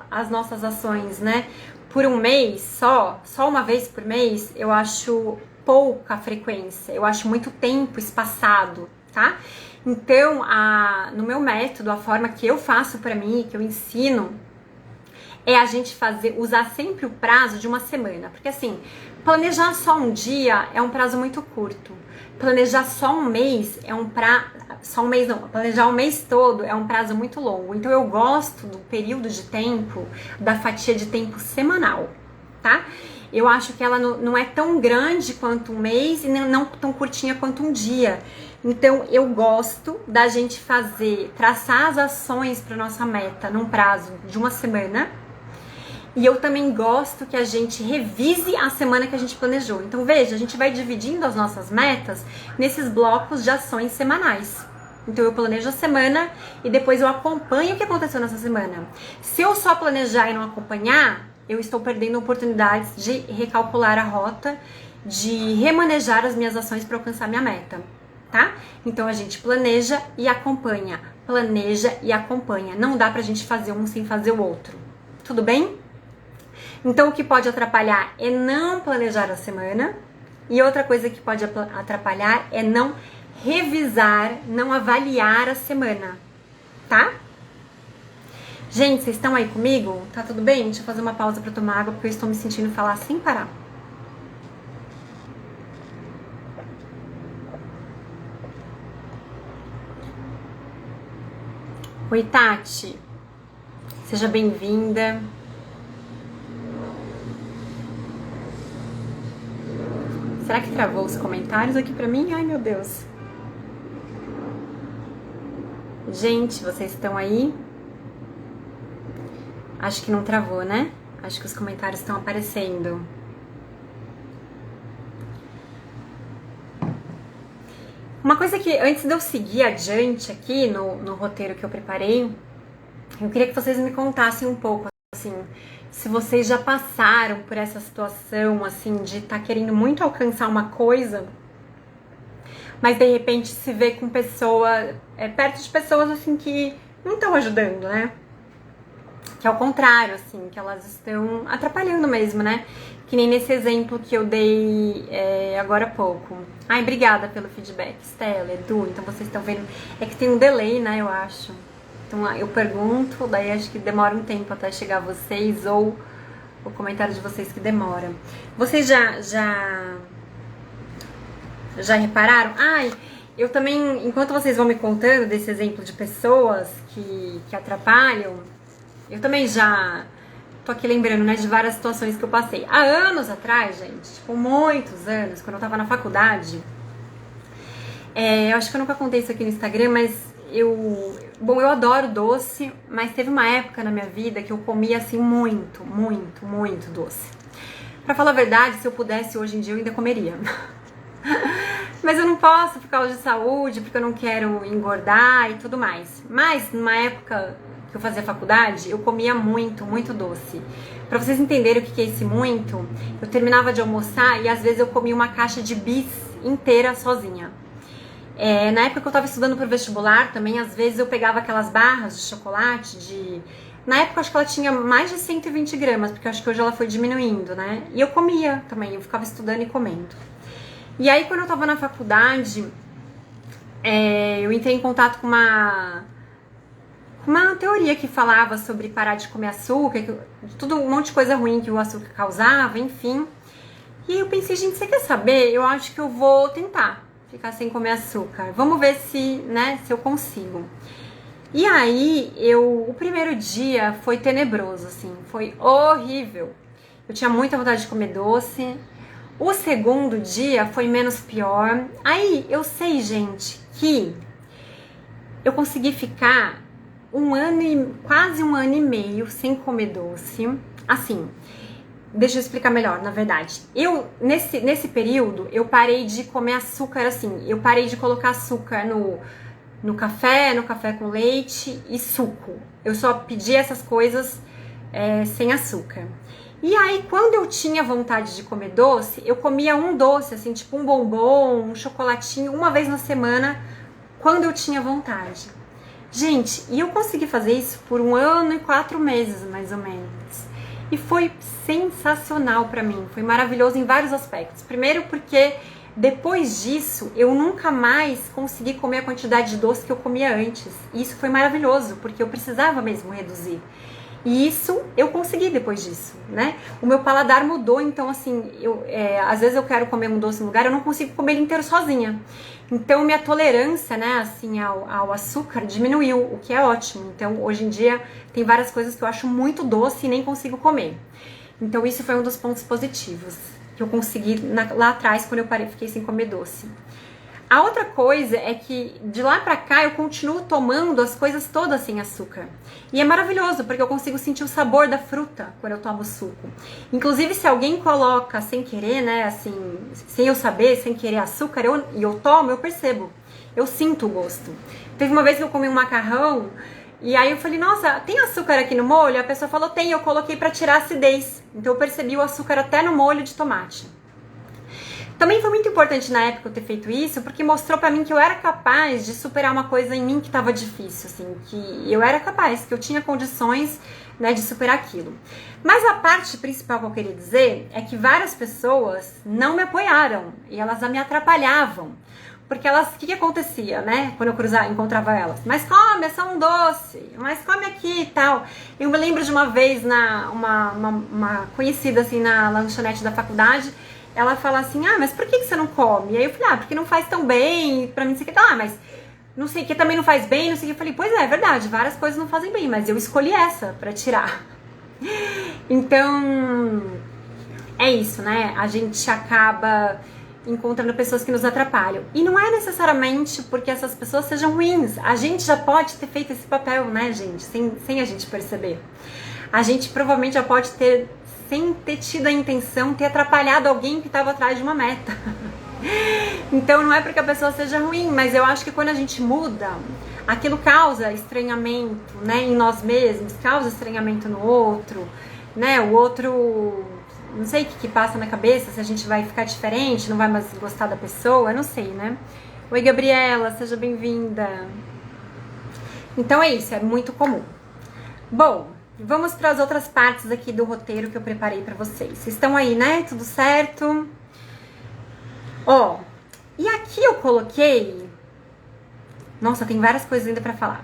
as nossas ações, né, por um mês só uma vez por mês, eu acho pouca frequência, eu acho muito tempo espaçado, tá? Então, no meu método, a forma que eu faço pra mim, que eu ensino, é a gente usar sempre o prazo de uma semana. Porque assim, planejar só um dia é um prazo muito curto. Planejar só um mês planejar um mês todo é um prazo muito longo. Então eu gosto do período de tempo, da fatia de tempo semanal, tá? Eu acho que ela não é tão grande quanto um mês e não tão curtinha quanto um dia. Então eu gosto da gente traçar as ações para nossa meta num prazo de uma semana. E eu também gosto que a gente revise a semana que a gente planejou. Então veja, a gente vai dividindo as nossas metas nesses blocos de ações semanais. Então eu planejo a semana e depois eu acompanho o que aconteceu nessa semana. Se eu só planejar e não acompanhar, eu estou perdendo oportunidades de recalcular a rota, de remanejar as minhas ações para alcançar minha meta, tá? Então a gente planeja e acompanha, Não dá pra gente fazer um sem fazer o outro. Tudo bem? Então o que pode atrapalhar é não planejar a semana. E outra coisa que pode atrapalhar é não revisar, não avaliar a semana, tá? Gente, vocês estão aí comigo? Tá tudo bem? Deixa eu fazer uma pausa pra tomar água, porque eu estou me sentindo falar sem parar. Oi, Tati. Seja bem-vinda. Será que travou os comentários aqui pra mim? Ai, meu Deus. Gente, vocês estão aí? Acho que não travou, né? Acho que os comentários estão aparecendo. Uma coisa que, antes de eu seguir adiante aqui no roteiro que eu preparei, eu queria que vocês me contassem um pouco, assim, se vocês já passaram por essa situação, assim, de estar querendo muito alcançar uma coisa, mas de repente se vê com perto de pessoas, assim, que não estão ajudando, né? Que é o contrário, assim, que elas estão atrapalhando mesmo, né? Que nem nesse exemplo que eu dei agora há pouco. Ai, obrigada pelo feedback, Stella, Edu. Então vocês estão vendo, é que tem um delay, né, eu acho. Então eu pergunto, daí acho que demora um tempo até chegar a vocês, ou o comentário de vocês que demora. Vocês já repararam? Ai, eu também, enquanto vocês vão me contando desse exemplo de pessoas que atrapalham, eu também já tô aqui lembrando, né, de várias situações que eu passei. Há anos atrás, gente, tipo, muitos anos, quando eu tava na faculdade, eu acho que eu nunca contei isso aqui no Instagram, mas eu adoro doce, mas teve uma época na minha vida que eu comia, assim, muito, muito, muito doce. Pra falar a verdade, se eu pudesse hoje em dia, eu ainda comeria. Mas eu não posso por causa de saúde, porque eu não quero engordar e tudo mais. Mas numa época que eu fazia faculdade, eu comia muito, muito doce. Pra vocês entenderem o que é esse muito, eu terminava de almoçar e às vezes eu comia uma caixa de bis inteira sozinha. Na época que eu tava estudando pro vestibular também, às vezes eu pegava aquelas barras de chocolate de... Na época, acho que ela tinha mais de 120 gramas, porque eu acho que hoje ela foi diminuindo, né? E eu comia também, eu ficava estudando e comendo. E aí, quando eu tava na faculdade, eu entrei em contato com uma teoria que falava sobre parar de comer açúcar, tudo um monte de coisa ruim que o açúcar causava, enfim. E aí eu pensei, gente, você quer saber? Eu acho que eu vou tentar ficar sem comer açúcar. Vamos ver se eu consigo. E aí, o primeiro dia foi tenebroso, assim, foi horrível. Eu tinha muita vontade de comer doce. O segundo dia foi menos pior. Aí, eu sei, gente, que eu consegui ficar quase um ano e meio sem comer doce. Assim, deixa eu explicar melhor, na verdade. Nesse período, eu parei de comer açúcar, assim, eu parei de colocar açúcar no café com leite e suco. Eu só pedi essas coisas sem açúcar. E aí, quando eu tinha vontade de comer doce, eu comia um doce, assim, tipo um bombom, um chocolatinho, uma vez na semana, quando eu tinha vontade. Gente, e eu consegui fazer isso por 1 ano e 4 meses, mais ou menos. E foi sensacional pra mim, foi maravilhoso em vários aspectos. Primeiro porque depois disso, eu nunca mais consegui comer a quantidade de doce que eu comia antes. E isso foi maravilhoso, porque eu precisava mesmo reduzir. E isso eu consegui depois disso, né? O meu paladar mudou, então assim, às vezes eu quero comer um doce no lugar, eu não consigo comer ele inteiro sozinha. Então minha tolerância, né, assim, ao açúcar diminuiu, o que é ótimo. Então hoje em dia tem várias coisas que eu acho muito doce e nem consigo comer. Então isso foi um dos pontos positivos que eu consegui lá atrás, quando eu fiquei sem comer doce. A outra coisa é que de lá pra cá eu continuo tomando as coisas todas sem açúcar. E é maravilhoso, porque eu consigo sentir o sabor da fruta quando eu tomo suco. Inclusive, se alguém coloca sem querer, né, assim, sem eu saber, sem querer açúcar, eu tomo, eu percebo. Eu sinto o gosto. Teve uma vez que eu comi um macarrão, e aí eu falei, nossa, tem açúcar aqui no molho? A pessoa falou, tem, eu coloquei pra tirar a acidez. Então eu percebi o açúcar até no molho de tomate. Também foi muito importante na época eu ter feito isso, porque mostrou pra mim que eu era capaz de superar uma coisa em mim que tava difícil, assim, que eu era capaz, que eu tinha condições, né, de superar aquilo. Mas a parte principal que eu queria dizer é que várias pessoas não me apoiaram e elas me atrapalhavam. Porque o que acontecia, né, quando eu encontrava elas? Mas come, é só um doce, mas come aqui e tal. Eu me lembro de uma vez, uma conhecida, assim, na lanchonete da faculdade, ela fala assim, mas por que você não come? E aí eu falei, porque não faz tão bem, pra mim não sei o que, mas não sei o que também não faz bem, não sei o que. Eu falei, pois é verdade, várias coisas não fazem bem, mas eu escolhi essa pra tirar. Então, é isso, né? A gente acaba encontrando pessoas que nos atrapalham. E não é necessariamente porque essas pessoas sejam ruins. A gente já pode ter feito esse papel, né, gente? Sem a gente perceber. A gente provavelmente já pode ter, sem ter tido a intenção, ter atrapalhado alguém que estava atrás de uma meta. Então não é porque a pessoa seja ruim, mas eu acho que quando a gente muda, aquilo causa estranhamento, né, em nós mesmos, causa estranhamento no outro, né, o outro, não sei o que passa na cabeça, se a gente vai ficar diferente, não vai mais gostar da pessoa, eu não sei, né. Oi, Gabriela, seja bem-vinda. Então é isso, é muito comum. Bom, vamos para as outras partes aqui do roteiro que eu preparei para vocês. Vocês estão aí, né? Tudo certo? E aqui eu coloquei... Nossa, tem várias coisas ainda para falar.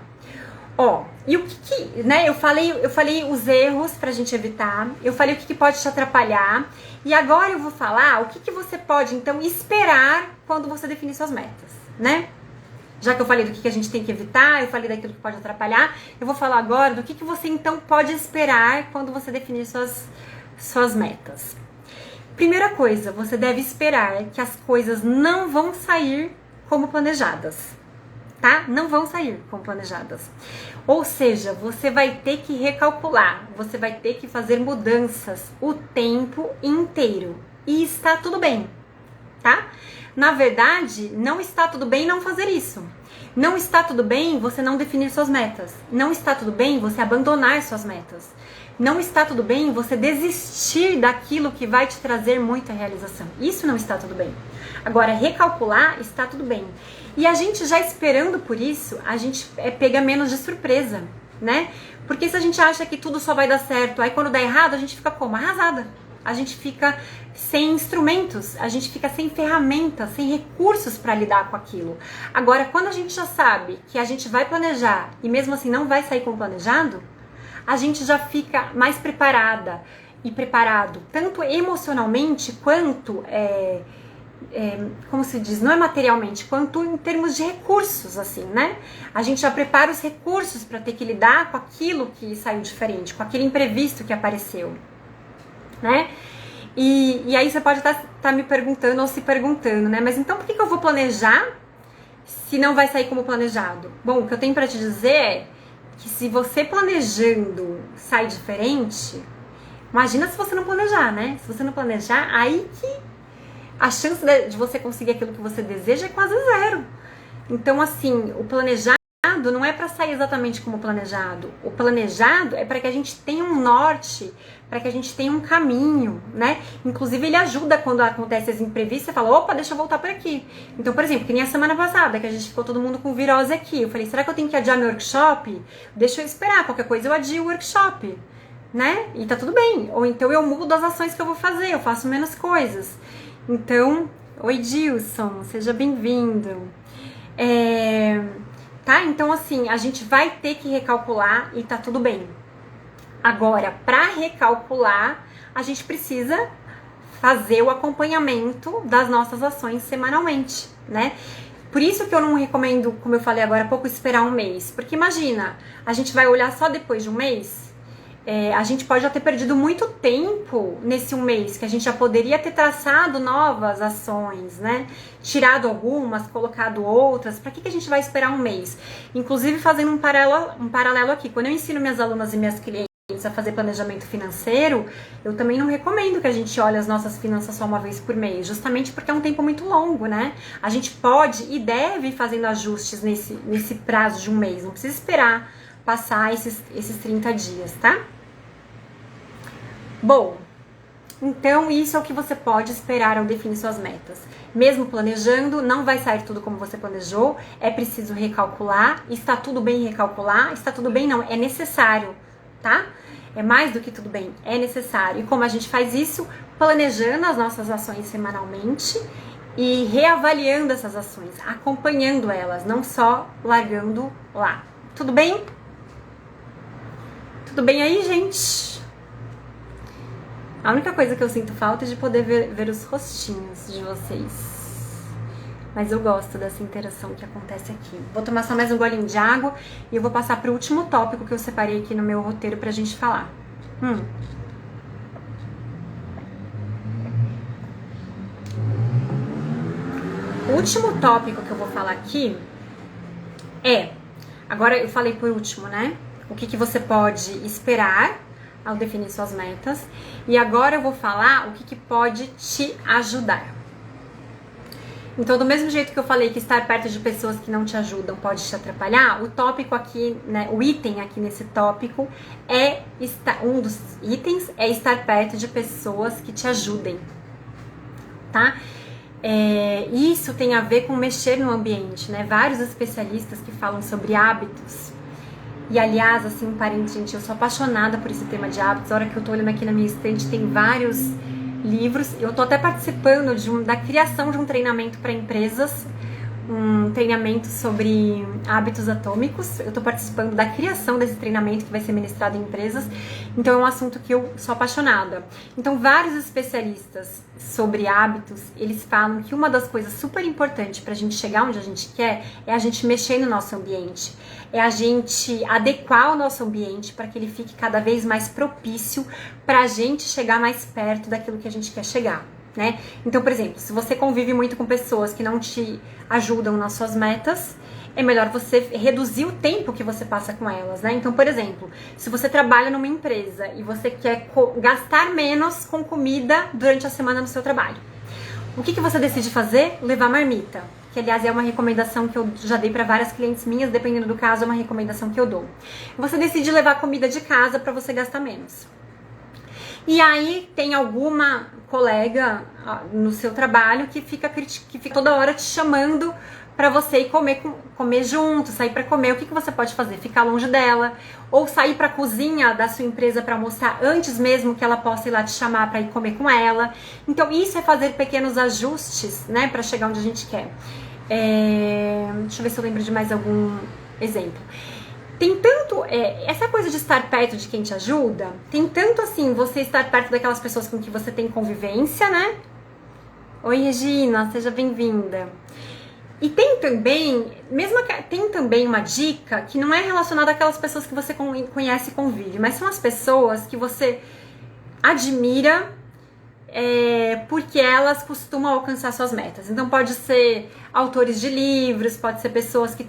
E o que né? Eu falei os erros pra gente evitar. Eu falei o que pode te atrapalhar. E agora eu vou falar o que você pode, então, esperar quando você definir suas metas, né? Já que eu falei do que a gente tem que evitar, eu falei daquilo que pode atrapalhar, eu vou falar agora do que você então pode esperar quando você definir suas metas. Primeira coisa, você deve esperar que as coisas não vão sair como planejadas, tá? Não vão sair como planejadas. Ou seja, você vai ter que recalcular, você vai ter que fazer mudanças o tempo inteiro. E está tudo bem. tá? Na verdade, não está tudo bem não fazer isso. Não está tudo bem você não definir suas metas. Não está tudo bem você abandonar suas metas. Não está tudo bem você desistir daquilo que vai te trazer muita realização. Isso não está tudo bem. Agora, recalcular está tudo bem. E a gente já esperando por isso, a gente pega menos de surpresa, né? Porque se a gente acha que tudo só vai dar certo, aí quando dá errado, a gente fica como? Arrasada. A gente fica sem instrumentos, a gente fica sem ferramentas, sem recursos para lidar com aquilo. Agora, quando a gente já sabe que a gente vai planejar e mesmo assim não vai sair como planejado, a gente já fica mais preparada e preparado, tanto emocionalmente quanto, como se diz, não é materialmente, quanto em termos de recursos, assim, né? A gente já prepara os recursos para ter que lidar com aquilo que saiu diferente, com aquele imprevisto que apareceu, né? E aí você pode estar me perguntando ou se perguntando, né? Mas então por que eu vou planejar se não vai sair como planejado? Bom, o que eu tenho para te dizer é que se você planejando sai diferente, imagina se você não planejar, né? Se você não planejar, aí que a chance de você conseguir aquilo que você deseja é quase zero. Então, assim, o planejado não é para sair exatamente como planejado. O planejado é para que a gente tenha um norte, para que a gente tenha um caminho, né? Inclusive, ele ajuda quando acontece as imprevistos. Você fala, opa, deixa eu voltar por aqui. Então, por exemplo, que nem a semana passada, que a gente ficou todo mundo com virose aqui. Eu falei, será que eu tenho que adiar meu workshop? Deixa eu esperar, qualquer coisa eu adio o workshop, né? E tá tudo bem. Ou então eu mudo as ações que eu vou fazer, eu faço menos coisas. Então, oi Dilson, seja bem-vindo. Tá? Então, assim, a gente vai ter que recalcular e tá tudo bem. Agora, para recalcular, a gente precisa fazer o acompanhamento das nossas ações semanalmente, né? Por isso que eu não recomendo, como eu falei agora há pouco, esperar um mês. Porque imagina, a gente vai olhar só depois de um mês, a gente pode já ter perdido muito tempo nesse um mês, que a gente já poderia ter traçado novas ações, né? Tirado algumas, colocado outras. Para que a gente vai esperar um mês? Inclusive, fazendo um paralelo aqui, quando eu ensino minhas alunas e minhas clientes a fazer planejamento financeiro, eu também não recomendo que a gente olhe as nossas finanças só uma vez por mês, justamente porque é um tempo muito longo, né? A gente pode e deve ir fazendo ajustes nesse prazo de um mês, não precisa esperar passar esses 30 dias, tá? Bom, então isso é o que você pode esperar ao definir suas metas. Mesmo planejando, não vai sair tudo como você planejou, é preciso recalcular, está tudo bem recalcular, está tudo bem não, é necessário, tá? É mais do que tudo bem, é necessário. E como a gente faz isso? Planejando as nossas ações semanalmente e reavaliando essas ações, acompanhando elas, não só largando lá. Tudo bem? Tudo bem aí, gente? A única coisa que eu sinto falta é de poder ver os rostinhos de vocês. Mas eu gosto dessa interação que acontece aqui. Vou tomar só mais um golinho de água e eu vou passar para o último tópico que eu separei aqui no meu roteiro pra gente falar. O último tópico que eu vou falar aqui agora eu falei por último, né? O que você pode esperar ao definir suas metas. E agora eu vou falar o que pode te ajudar. Então, do mesmo jeito que eu falei que estar perto de pessoas que não te ajudam pode te atrapalhar, o tópico aqui, né, o item aqui nesse tópico um dos itens é estar perto de pessoas que te ajudem, tá? Isso tem a ver com mexer no ambiente, né? Vários especialistas que falam sobre hábitos. E aliás, assim, um parente, gente, eu sou apaixonada por esse tema de hábitos. A hora que eu tô olhando aqui na minha estante, tem vários livros. Eu tô até participando da criação de um treinamento para empresas, um treinamento sobre hábitos atômicos. Eu tô participando da criação desse treinamento que vai ser ministrado em empresas. Então é um assunto que eu sou apaixonada. Então vários especialistas sobre hábitos, eles falam que uma das coisas super importantes pra gente chegar onde a gente quer é a gente mexer no nosso ambiente. É a gente adequar o nosso ambiente para que ele fique cada vez mais propício pra gente chegar mais perto daquilo que a gente quer chegar, né? Então, por exemplo, se você convive muito com pessoas que não te ajudam nas suas metas, é melhor você reduzir o tempo que você passa com elas, né? Então, por exemplo, se você trabalha numa empresa e você quer gastar menos com comida durante a semana no seu trabalho, O que você decide fazer? Levar marmita. Que, aliás, é uma recomendação que eu já dei para várias clientes minhas, dependendo do caso, é uma recomendação que eu dou. Você decide levar comida de casa para você gastar menos. E aí tem alguma colega no seu trabalho que fica toda hora te chamando para você ir comer junto, sair para comer. O que você pode fazer? Ficar longe dela, ou sair para a cozinha da sua empresa para almoçar antes mesmo que ela possa ir lá te chamar para ir comer com ela. Então isso é fazer pequenos ajustes, né, para chegar onde a gente quer. Deixa eu ver se eu lembro de mais algum exemplo. Tem tanto, essa coisa de estar perto de quem te ajuda, tem tanto assim, você estar perto daquelas pessoas com que você tem convivência, né? Oi, Regina, seja bem-vinda. E tem também uma dica que não é relacionada àquelas pessoas que você conhece e convive, mas são as pessoas que você admira porque elas costumam alcançar suas metas. Então pode ser autores de livros, pode ser pessoas que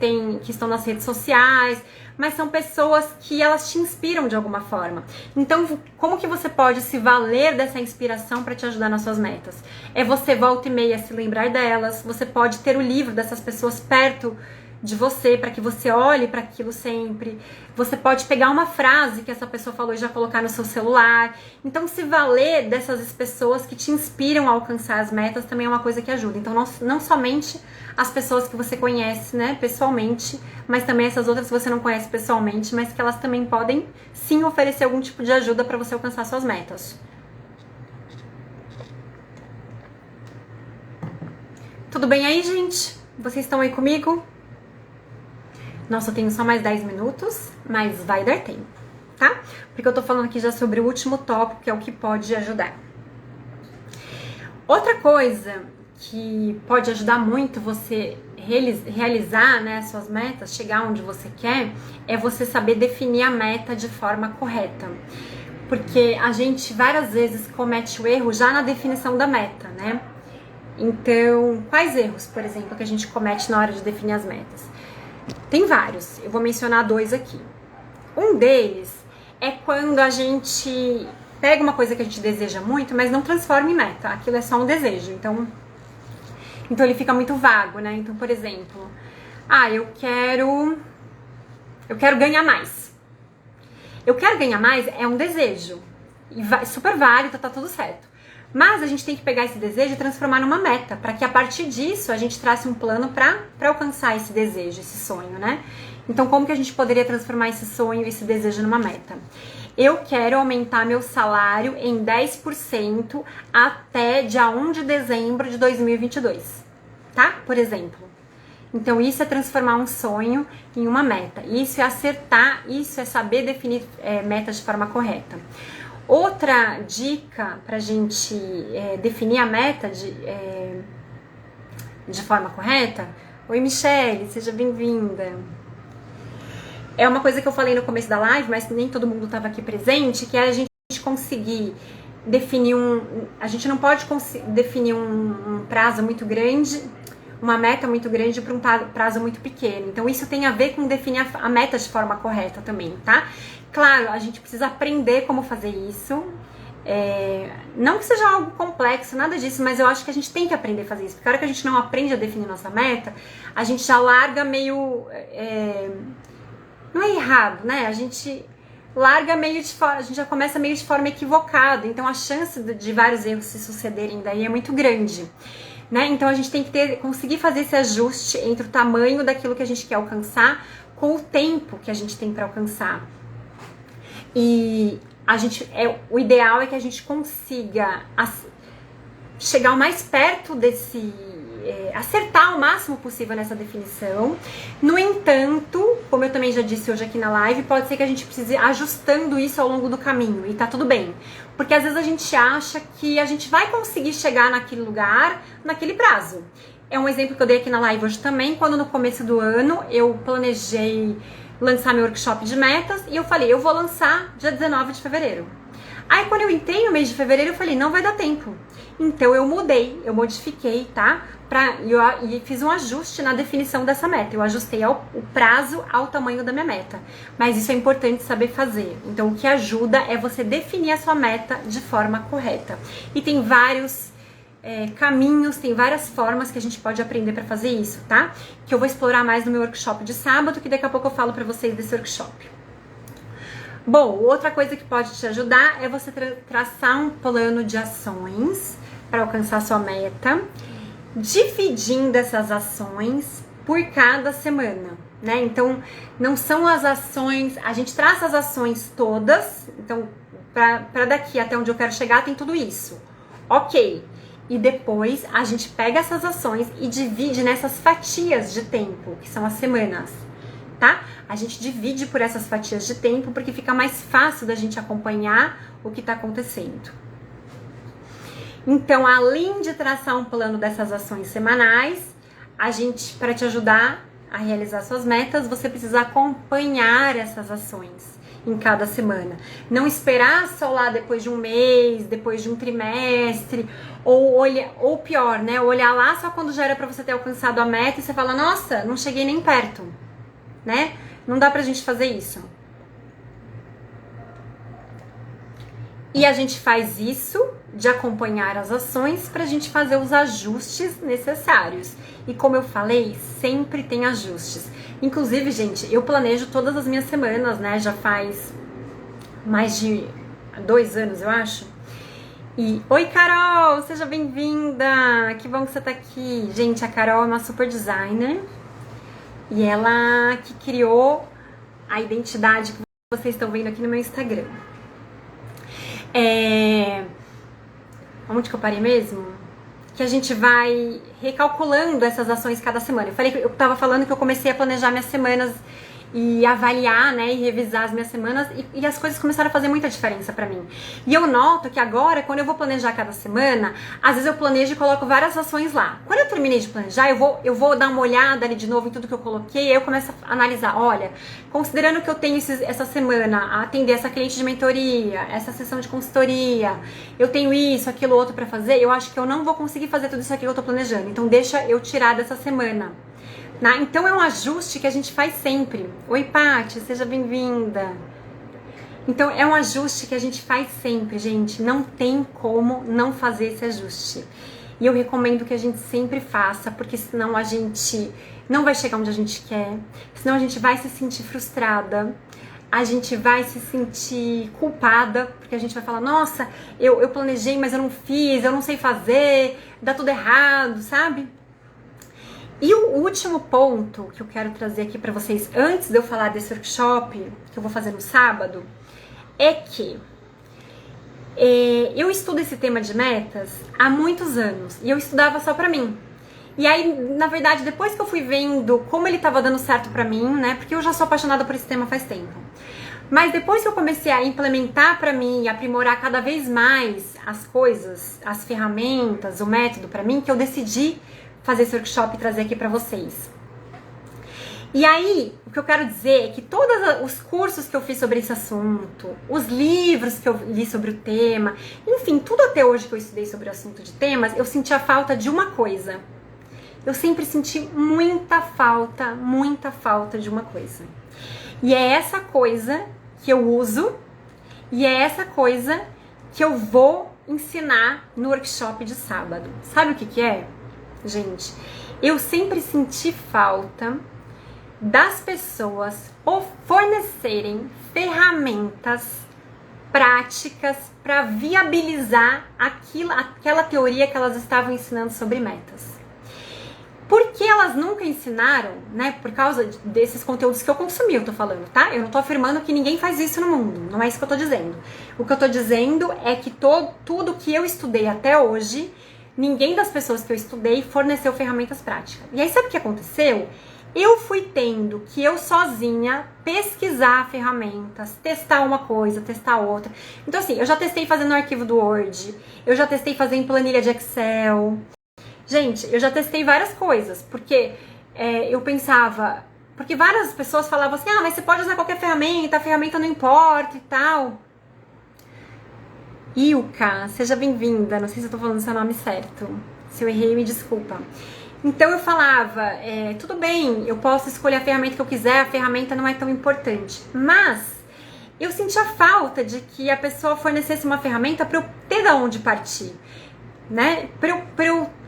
estão nas redes sociais, mas são pessoas que elas te inspiram de alguma forma. Então, como que você pode se valer dessa inspiração para te ajudar nas suas metas? Você volta e meia se lembrar delas, você pode ter o livro dessas pessoas perto de você, para que você olhe para aquilo sempre. Você pode pegar uma frase que essa pessoa falou e já colocar no seu celular. Então, se valer dessas pessoas que te inspiram a alcançar as metas também é uma coisa que ajuda. Então, não somente as pessoas que você conhece, né, pessoalmente, mas também essas outras que você não conhece pessoalmente, mas que elas também podem, sim, oferecer algum tipo de ajuda para você alcançar suas metas. Tudo bem aí, gente? Vocês estão aí comigo? Nossa, eu tenho só mais 10 minutos, mas vai dar tempo, tá? Porque eu tô falando aqui já sobre o último tópico, que é o que pode ajudar. Outra coisa que pode ajudar muito você realizar, né, suas metas, chegar onde você quer, é você saber definir a meta de forma correta. Porque a gente várias vezes comete o erro já na definição da meta, né? Então, quais erros, por exemplo, que a gente comete na hora de definir as metas? Tem vários, eu vou mencionar 2 aqui. Um deles é quando a gente pega uma coisa que a gente deseja muito, mas não transforma em meta. Aquilo é só um desejo, então ele fica muito vago, né? Então, por exemplo, eu quero ganhar mais. Eu quero ganhar mais é um desejo, e super válido, tá tudo certo. Mas a gente tem que pegar esse desejo e transformar numa meta, para que a partir disso a gente trace um plano para alcançar esse desejo, esse sonho, né? Então, como que a gente poderia transformar esse sonho, esse desejo numa meta? Eu quero aumentar meu salário em 10% até dia 1 de dezembro de 2022, tá? Por exemplo. Então, isso é transformar um sonho em uma meta. Isso é acertar, isso é saber definir metas de forma correta. Outra dica pra gente definir a meta de forma correta. Oi, Michele, seja bem-vinda. É uma coisa que eu falei no começo da live, mas nem todo mundo estava aqui presente, que é a gente conseguir definir a gente não pode definir um prazo muito grande, uma meta muito grande para um prazo muito pequeno. Então isso tem a ver com definir a meta de forma correta também, tá? Claro, a gente precisa aprender como fazer isso. Não que seja algo complexo, nada disso, mas eu acho que a gente tem que aprender a fazer isso. Porque a hora que a gente não aprende a definir nossa meta, a gente já larga meio... não é errado, né? A gente larga meio de forma... A gente já começa meio de forma equivocada. Então a chance de vários erros se sucederem daí é muito grande, né? Então a gente tem que conseguir fazer esse ajuste entre o tamanho daquilo que a gente quer alcançar com o tempo que a gente tem para alcançar. E o ideal é que a gente consiga chegar o mais perto acertar o máximo possível nessa definição. No entanto, como eu também já disse hoje aqui na live, pode ser que a gente precise ir ajustando isso ao longo do caminho, e tá tudo bem. Porque às vezes a gente acha que a gente vai conseguir chegar naquele lugar, naquele prazo. É um exemplo que eu dei aqui na live hoje também, quando no começo do ano eu planejei lançar meu workshop de metas, e eu falei, eu vou lançar dia 19 de fevereiro. Aí quando eu entrei no mês de fevereiro, eu falei, não vai dar tempo. Então eu modifiquei, tá? E fiz um ajuste na definição dessa meta. Eu ajustei o prazo ao tamanho da minha meta. Mas isso é importante saber fazer. Então o que ajuda é você definir a sua meta de forma correta. E tem vários caminhos, tem várias formas que a gente pode aprender para fazer isso, tá? Que eu vou explorar mais no meu workshop de sábado, que daqui a pouco eu falo para vocês desse workshop. Bom, outra coisa que pode te ajudar é você traçar um plano de ações para alcançar sua meta, dividindo essas ações por cada semana, né? Então, não são as ações, a gente traça as ações todas, então, para daqui até onde eu quero chegar tem tudo isso, ok. E depois a gente pega essas ações e divide nessas fatias de tempo, que são as semanas, tá? A gente divide por essas fatias de tempo porque fica mais fácil da gente acompanhar o que está acontecendo. Então, além de traçar um plano dessas ações semanais, a gente, para te ajudar a realizar suas metas, você precisa acompanhar essas ações em cada semana. Não esperar só lá depois de um mês, depois de um trimestre, ou pior, né? Olhar lá só quando já era para você ter alcançado a meta e você fala, nossa, não cheguei nem perto, né? Não dá pra gente fazer isso. E a gente faz isso de acompanhar as ações pra gente fazer os ajustes necessários. E como eu falei, sempre tem ajustes. Inclusive, gente, eu planejo todas as minhas semanas, né? Já faz mais de 2 anos, eu acho. E, oi, Carol! Seja bem-vinda! Que bom que você tá aqui. Gente, a Carol é uma super designer. E ela que criou a identidade que vocês estão vendo aqui no meu Instagram. Onde que eu parei mesmo? Que a gente vai recalculando essas ações cada semana. Eu tava falando que eu comecei a planejar minhas semanas e avaliar, né, e revisar as minhas semanas e as coisas começaram a fazer muita diferença pra mim. E eu noto que agora, quando eu vou planejar cada semana, às vezes eu planejo e coloco várias ações lá. Quando eu terminei de planejar, eu vou dar uma olhada ali de novo em tudo que eu coloquei, aí eu começo a analisar, olha, considerando que eu tenho essa semana a atender essa cliente de mentoria, essa sessão de consultoria, eu tenho isso, aquilo, outro pra fazer, eu acho que eu não vou conseguir fazer tudo isso aqui que eu tô planejando, então deixa eu tirar dessa semana. Então é um ajuste que a gente faz sempre. Oi, Paty, seja bem-vinda. Então é um ajuste que a gente faz sempre, gente. Não tem como não fazer esse ajuste. E eu recomendo que a gente sempre faça, porque senão a gente não vai chegar onde a gente quer. Senão a gente vai se sentir frustrada. A gente vai se sentir culpada, porque a gente vai falar, nossa, eu planejei, mas eu não fiz, eu não sei fazer, dá tudo errado, sabe? E o último ponto que eu quero trazer aqui pra vocês, antes de eu falar desse workshop, que eu vou fazer no sábado, é que eu estudo esse tema de metas há muitos anos, e eu estudava só pra mim. E aí, na verdade, depois que eu fui vendo como ele tava dando certo pra mim, né, porque eu já sou apaixonada por esse tema faz tempo, mas depois que eu comecei a implementar pra mim e aprimorar cada vez mais as coisas, as ferramentas, o método pra mim, que eu decidi fazer esse workshop e trazer aqui pra vocês. E aí, o que eu quero dizer é que todos os cursos que eu fiz sobre esse assunto, os livros que eu li sobre o tema, enfim, tudo até hoje que eu estudei sobre o assunto de temas, eu senti a falta de uma coisa. Eu sempre senti muita falta de uma coisa. E é essa coisa que eu uso e é essa coisa que eu vou ensinar no workshop de sábado. Sabe o que que é? Gente, eu sempre senti falta das pessoas fornecerem ferramentas práticas para viabilizar aquela teoria que elas estavam ensinando sobre metas. Porque elas nunca ensinaram, né, por causa desses conteúdos que eu consumi, eu tô falando, tá? Eu não tô afirmando que ninguém faz isso no mundo, não é isso que eu tô dizendo. O que eu tô dizendo é que tudo que eu estudei até hoje, ninguém das pessoas que eu estudei forneceu ferramentas práticas. E aí sabe o que aconteceu? Eu fui tendo que eu sozinha pesquisar ferramentas, testar uma coisa, testar outra. Então assim, eu já testei fazendo no arquivo do Word, eu já testei fazendo em planilha de Excel. Gente, eu já testei várias coisas, porque eu pensava... Porque várias pessoas falavam assim, ah, mas você pode usar qualquer ferramenta, a ferramenta não importa e tal. Ilka, seja bem-vinda. Não sei se eu tô falando seu nome certo. Se eu errei, me desculpa. Então eu falava, tudo bem, eu posso escolher a ferramenta que eu quiser, a ferramenta não é tão importante. Mas eu sentia falta de que a pessoa fornecesse uma ferramenta para eu ter de onde partir. né?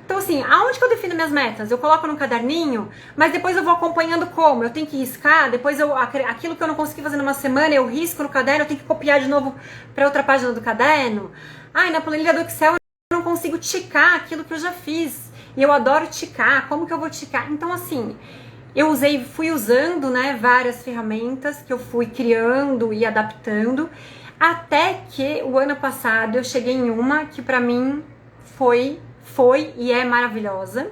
Então, assim, aonde que eu defino minhas metas? Eu coloco num caderninho, mas depois eu vou acompanhando como? Eu tenho que riscar, depois aquilo que eu não consegui fazer numa semana, eu risco no caderno, eu tenho que copiar de novo para outra página do caderno. Ai, na planilha do Excel eu não consigo ticar aquilo que eu já fiz. E eu adoro ticar, como que eu vou ticar? Então, assim, fui usando, né, várias ferramentas que eu fui criando e adaptando, até que o ano passado eu cheguei em uma que pra mim foi e é maravilhosa,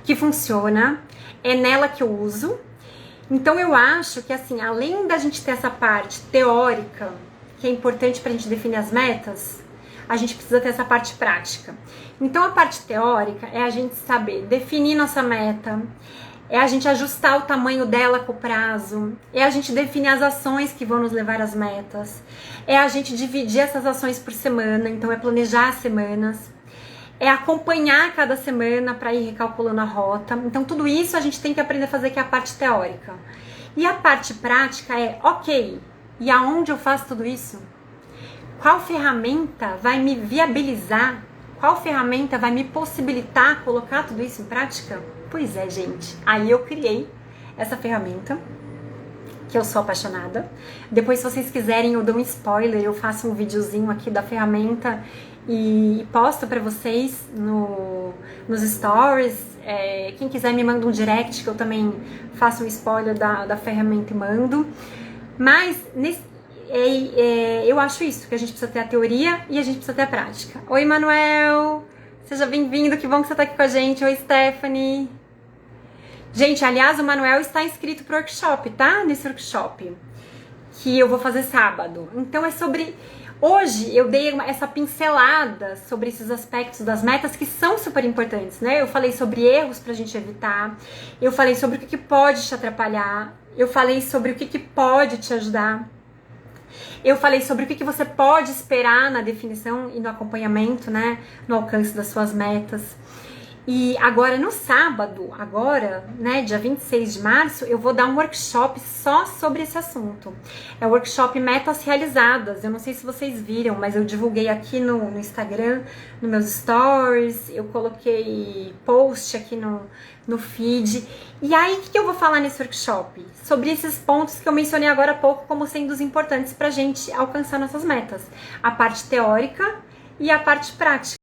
que funciona, é nela que eu uso. Então eu acho que, assim, além da gente ter essa parte teórica, que é importante pra gente definir as metas, a gente precisa ter essa parte prática. Então a parte teórica é a gente saber definir nossa meta, é a gente ajustar o tamanho dela com o prazo, é a gente definir as ações que vão nos levar às metas, é a gente dividir essas ações por semana, então é planejar as semanas, é acompanhar cada semana para ir recalculando a rota. Então tudo isso a gente tem que aprender a fazer, que é a parte teórica. E a parte prática é, ok, e aonde eu faço tudo isso? Qual ferramenta vai me viabilizar? Qual ferramenta vai me possibilitar colocar tudo isso em prática? Pois é, gente. Aí eu criei essa ferramenta, que eu sou apaixonada. Depois, se vocês quiserem, eu dou um spoiler, eu faço um videozinho aqui da ferramenta e posto pra vocês nos stories. Quem quiser me manda um direct, que eu também faço um spoiler da ferramenta e mando. Mas eu acho isso, que a gente precisa ter a teoria e a gente precisa ter a prática. Oi, Manuel! Seja bem-vindo, que bom que você tá aqui com a gente. Oi, Stephanie! Gente, aliás, o Manuel está inscrito pro workshop, tá? Nesse workshop que eu vou fazer sábado. Então é sobre... Hoje eu dei essa pincelada sobre esses aspectos das metas que são super importantes, né? Eu falei sobre erros pra gente evitar, eu falei sobre o que pode te atrapalhar, eu falei sobre o que pode te ajudar, eu falei sobre o que você pode esperar na definição e no acompanhamento, né? No alcance das suas metas. E agora, no sábado, né, dia 26 de março, eu vou dar um workshop só sobre esse assunto. É o workshop Metas Realizadas. Eu não sei se vocês viram, mas eu divulguei aqui no Instagram, nos meus stories, eu coloquei post aqui no feed. E aí, o que eu vou falar nesse workshop? Sobre esses pontos que eu mencionei agora há pouco como sendo os importantes pra gente alcançar nossas metas. A parte teórica e a parte prática.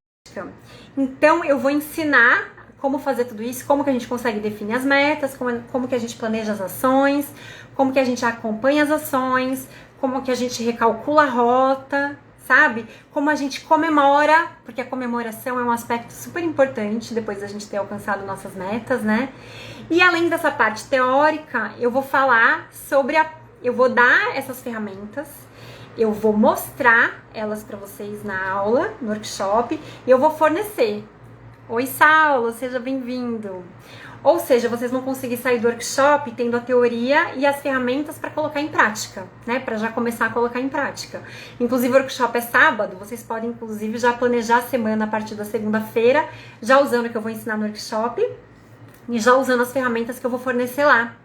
Então, eu vou ensinar como fazer tudo isso, como que a gente consegue definir as metas, como que a gente planeja as ações, como que a gente acompanha as ações, como que a gente recalcula a rota, sabe? Como a gente comemora, porque a comemoração é um aspecto super importante depois da gente ter alcançado nossas metas, né? E além dessa parte teórica, eu vou falar eu vou dar essas ferramentas, eu vou mostrar elas para vocês na aula, no workshop, e eu vou fornecer. Oi, Saulo, seja bem-vindo. Ou seja, vocês vão conseguir sair do workshop tendo a teoria e as ferramentas para colocar em prática, né? Para já começar a colocar em prática. Inclusive, o workshop é sábado, vocês podem, inclusive, já planejar a semana a partir da segunda-feira, já usando o que eu vou ensinar no workshop e já usando as ferramentas que eu vou fornecer lá.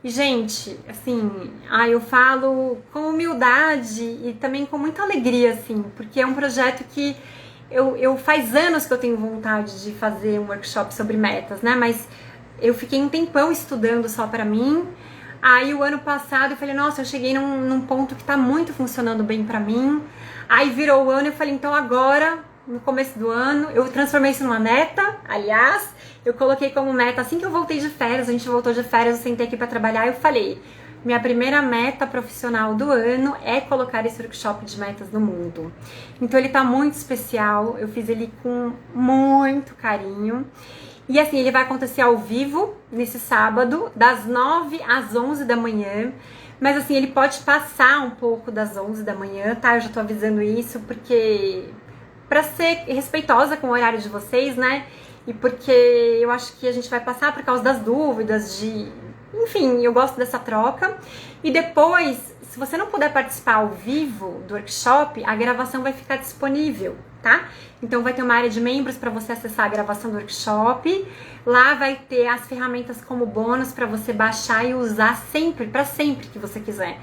E, gente, assim, eu falo com humildade e também com muita alegria, assim, porque é um projeto que eu faz anos que eu tenho vontade de fazer um workshop sobre metas, né? Mas eu fiquei um tempão estudando só pra mim. Aí, o ano passado, eu falei, nossa, eu cheguei num ponto que tá muito funcionando bem pra mim. Aí, virou o ano e eu falei, então agora, no começo do ano, eu transformei isso numa meta, aliás. Eu coloquei como meta, assim que eu voltei de férias, a gente voltou de férias, eu sentei aqui pra trabalhar e eu falei, minha primeira meta profissional do ano é colocar esse workshop de metas no mundo. Então ele tá muito especial, eu fiz ele com muito carinho. E assim, ele vai acontecer ao vivo, nesse sábado, das 9 às 11 da manhã. Mas assim, ele pode passar um pouco das 11 da manhã, tá? Eu já tô avisando isso, porque... pra ser respeitosa com o horário de vocês, né? E porque eu acho que a gente vai passar por causa das dúvidas, enfim, eu gosto dessa troca. E depois, se você não puder participar ao vivo do workshop, a gravação vai ficar disponível, tá? Então vai ter uma área de membros para você acessar a gravação do workshop. Lá vai ter as ferramentas como bônus para você baixar e usar sempre, para sempre que você quiser.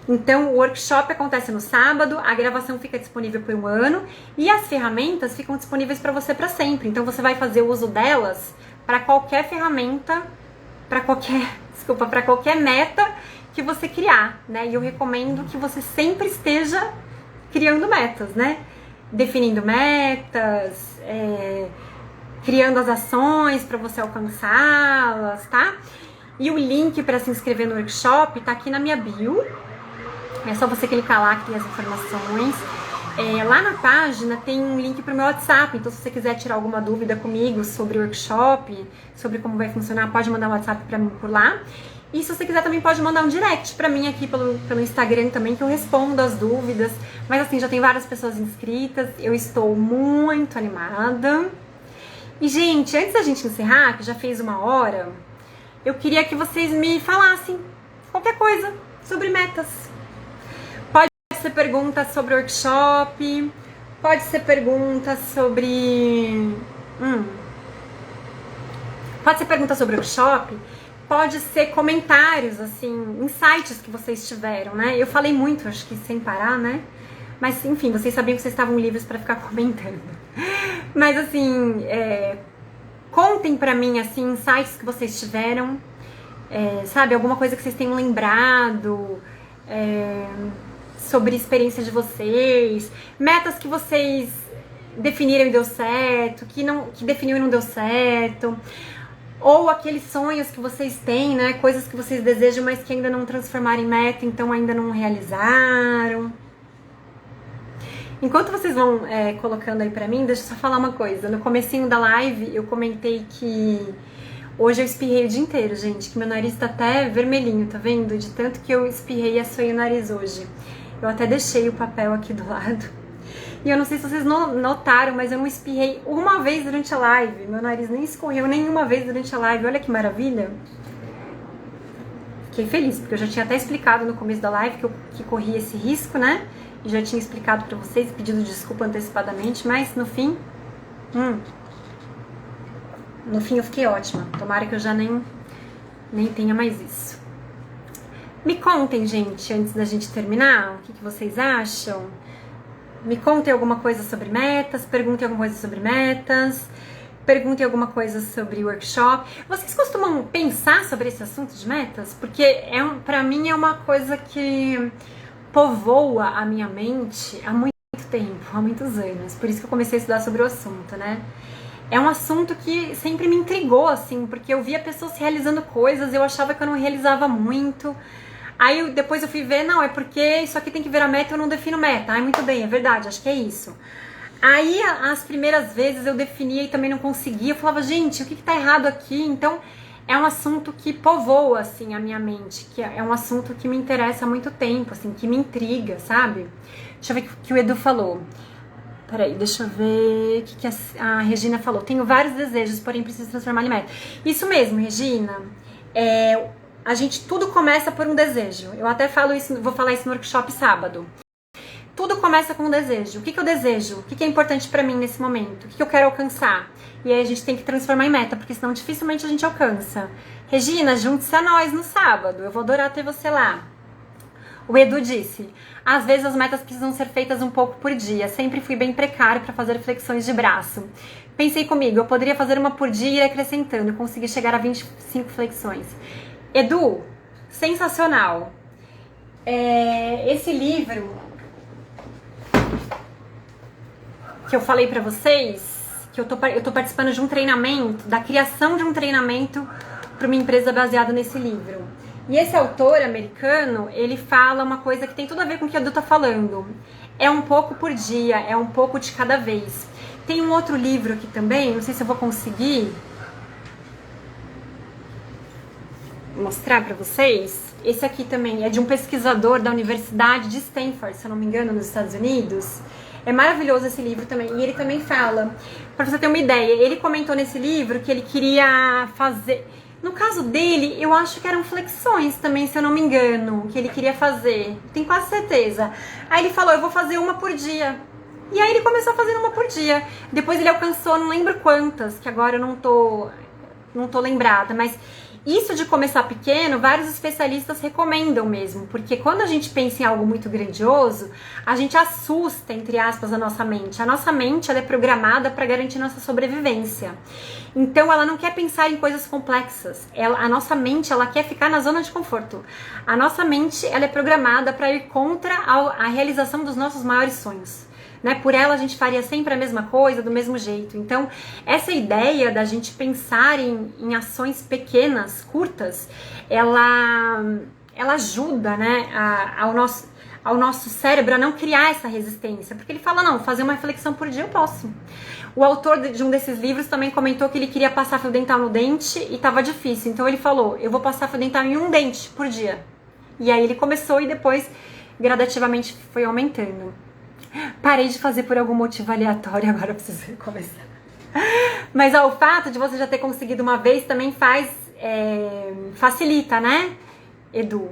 Então, o workshop acontece no sábado, a gravação fica disponível por 1 ano e as ferramentas ficam disponíveis para você para sempre. Então, você vai fazer uso delas para qualquer ferramenta, para qualquer meta que você criar, né? E eu recomendo que você sempre esteja criando metas, né? Definindo metas, criando as ações para você alcançá-las, tá? E o link para se inscrever no workshop tá aqui na minha bio. É só você clicar lá que tem as informações. Lá na página tem um link para o meu WhatsApp, então se você quiser tirar alguma dúvida comigo sobre o workshop, sobre como vai funcionar, pode mandar um WhatsApp para mim por lá. E se você quiser também pode mandar um direct para mim aqui pelo Instagram também, que eu respondo as dúvidas. Mas assim, já tem várias pessoas inscritas, eu estou muito animada. E gente, antes da gente encerrar, que já fez 1 hora, eu queria que vocês me falassem qualquer coisa sobre metas. Pode ser pergunta sobre workshop, pode ser pergunta sobre... Pode ser pergunta sobre workshop, pode ser comentários, assim, insights que vocês tiveram, né? Eu falei muito, acho que sem parar, né? Mas, enfim, vocês sabiam que vocês estavam livres para ficar comentando. Mas, assim, contem pra mim, assim, insights que vocês tiveram, sabe? Alguma coisa que vocês tenham lembrado, sobre a experiência de vocês, metas que vocês definiram e deu certo, que definiu e não deu certo, ou aqueles sonhos que vocês têm, né? Coisas que vocês desejam, mas que ainda não transformaram em meta, então ainda não realizaram. Enquanto vocês vão colocando aí pra mim, deixa eu só falar uma coisa. No comecinho da live eu comentei que hoje eu espirrei o dia inteiro, gente, que meu nariz tá até vermelhinho, tá vendo? De tanto que eu espirrei e assoei o nariz hoje. Eu até deixei o papel aqui do lado. E eu não sei se vocês notaram, mas eu não espirrei uma vez durante a live. Meu nariz nem escorreu nenhuma vez durante a live. Olha que maravilha. Fiquei feliz, porque eu já tinha até explicado no começo da live que corria esse risco, né? E já tinha explicado pra vocês, pedido desculpa antecipadamente, mas no fim... No fim eu fiquei ótima. Tomara que eu já nem tenha mais isso. Me contem, gente, antes da gente terminar, o que vocês acham? Me contem alguma coisa sobre metas, perguntem alguma coisa sobre metas, perguntem alguma coisa sobre workshop. Vocês costumam pensar sobre esse assunto de metas? Porque pra mim é uma coisa que povoa a minha mente há muito tempo, há muitos anos. Por isso que eu comecei a estudar sobre o assunto, né? É um assunto que sempre me intrigou, assim, porque eu via pessoas realizando coisas, eu achava que eu não realizava muito. Aí depois eu fui ver, não, é porque isso aqui tem que virar meta, eu não defino meta. Ai, muito bem, é verdade, acho que é isso. Aí as primeiras vezes eu definia e também não conseguia, eu falava, gente, o que tá errado aqui? Então é um assunto que povoa, assim, a minha mente, que é um assunto que me interessa há muito tempo, assim, que me intriga, sabe? Deixa eu ver o que o Edu falou. Peraí, deixa eu ver o que a Regina falou. Tenho vários desejos, porém preciso transformar em meta. Isso mesmo, Regina. A gente, tudo começa por um desejo. Eu até falo isso, vou falar isso no workshop sábado. Tudo começa com um desejo. O que eu desejo? O que é importante pra mim nesse momento? O que eu quero alcançar? E aí a gente tem que transformar em meta, porque senão dificilmente a gente alcança. Regina, junte-se a nós no sábado. Eu vou adorar ter você lá. O Edu disse, às vezes as metas precisam ser feitas um pouco por dia. Sempre fui bem precário para fazer flexões de braço. Pensei comigo, eu poderia fazer uma por dia e ir acrescentando. Consegui chegar a 25 flexões. Edu, sensacional. Esse livro que eu falei pra vocês, que eu tô participando de um treinamento, da criação de um treinamento para uma empresa baseada nesse livro. E esse autor americano, ele fala uma coisa que tem tudo a ver com o que a Edu tá falando. É um pouco por dia, é um pouco de cada vez. Tem um outro livro aqui também, não sei se eu vou conseguir mostrar pra vocês. Esse aqui também é de um pesquisador da Universidade de Stanford, se eu não me engano, nos Estados Unidos. É maravilhoso esse livro também. E ele também fala, pra você ter uma ideia, ele comentou nesse livro que ele queria fazer... No caso dele, eu acho que eram flexões também, se eu não me engano, que ele queria fazer. Tenho quase certeza. Aí ele falou, eu vou fazer uma por dia. E aí ele começou a fazer uma por dia. Depois ele alcançou, não lembro quantas, que agora eu não tô lembrada, mas Isso de começar pequeno, vários especialistas recomendam mesmo, porque quando a gente pensa em algo muito grandioso, a gente assusta, entre aspas, a nossa mente. A nossa mente, ela é programada para garantir nossa sobrevivência. Então, ela não quer pensar em coisas complexas. A nossa mente, ela quer ficar na zona de conforto. A nossa mente, ela é programada para ir contra a realização dos nossos maiores sonhos. Né? Por ela a gente faria sempre a mesma coisa, do mesmo jeito. Então, essa ideia da gente pensar em ações pequenas, curtas, ela ajuda, né, ao nosso cérebro a não criar essa resistência. Porque ele fala, não, fazer uma reflexão por dia eu posso. O autor de um desses livros também comentou que ele queria passar fio dental no dente e estava difícil. Então ele falou, eu vou passar fio dental em um dente por dia. E aí ele começou e depois gradativamente foi aumentando. Parei de fazer por algum motivo aleatório, agora eu preciso recomeçar. Mas ó, o fato de você já ter conseguido uma vez também facilita, né, Edu?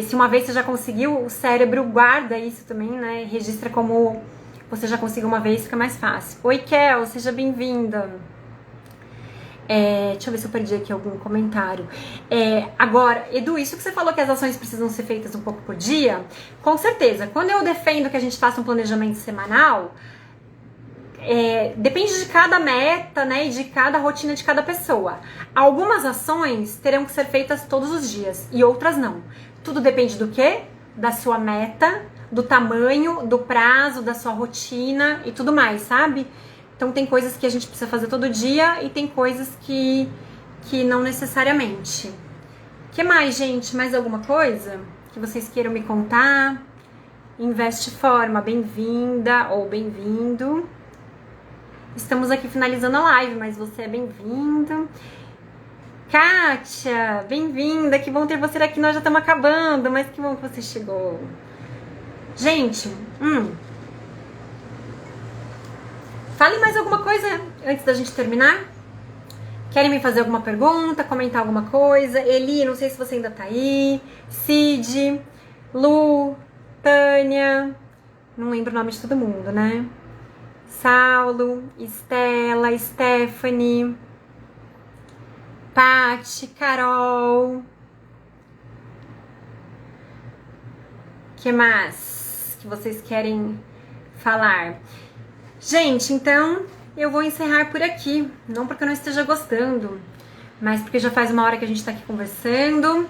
Se uma vez você já conseguiu, o cérebro guarda isso também, né? Registra como você já conseguiu uma vez, fica mais fácil. Oi, Kel, seja bem-vinda. Deixa eu ver se eu perdi aqui algum comentário. Agora, Edu, isso que você falou que as ações precisam ser feitas um pouco por dia, com certeza. Quando eu defendo que a gente faça um planejamento semanal, depende de cada meta, né, e de cada rotina de cada pessoa. Algumas ações terão que ser feitas todos os dias e outras não. Tudo depende do quê? Da sua meta, do tamanho, do prazo, da sua rotina e tudo mais, sabe? Então tem coisas que a gente precisa fazer todo dia e tem coisas que não necessariamente. O que mais, gente? Mais alguma coisa que vocês queiram me contar? Investe Forma, bem-vinda ou bem-vindo. Estamos aqui finalizando a live, mas você é bem-vindo. Kátia, bem-vinda. Que bom ter você aqui. Nós já estamos acabando, mas que bom que você chegou. Gente, fale mais alguma coisa antes da gente terminar? Querem me fazer alguma pergunta, comentar alguma coisa? Eli, não sei se você ainda tá aí. Cid, Lu, Tânia, não lembro o nome de todo mundo, né? Saulo, Estela, Stephanie, Pati, Carol. Que mais que vocês querem falar? Gente, então eu vou encerrar por aqui. Não porque eu não esteja gostando, mas porque já faz uma hora que a gente tá aqui conversando.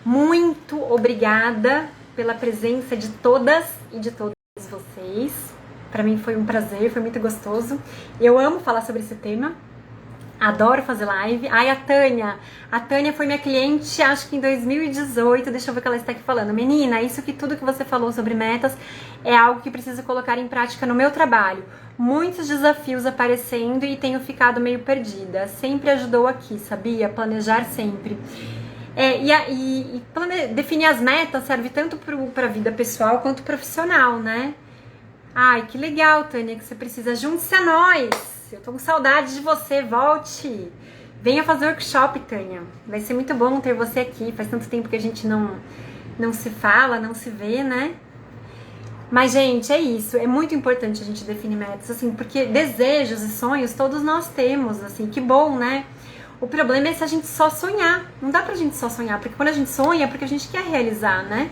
Muito obrigada pela presença de todas e de todos vocês. Pra mim foi um prazer, foi muito gostoso. Eu amo falar sobre esse tema. Adoro fazer live. Ai, a Tânia foi minha cliente, acho que em 2018. Deixa eu ver o que ela está aqui falando. Menina, isso que tudo que você falou sobre metas é algo que preciso colocar em prática no meu trabalho. Muitos desafios aparecendo e tenho ficado meio perdida. Sempre ajudou aqui, sabia? Planejar sempre. Definir as metas serve tanto para a vida pessoal quanto profissional, né? Ai, que legal, Tânia, que você precisa. Junte-se a nós. Eu tô com saudade de você, volte. Venha fazer workshop, Tânia. Vai ser muito bom ter você aqui. Faz tanto tempo que a gente não se fala, não se vê, né? Mas, gente, é isso. É muito importante a gente definir metas, assim, porque desejos e sonhos todos nós temos, assim, que bom, né? O problema é se a gente só sonhar. Não dá pra gente só sonhar, porque quando a gente sonha é porque a gente quer realizar, né?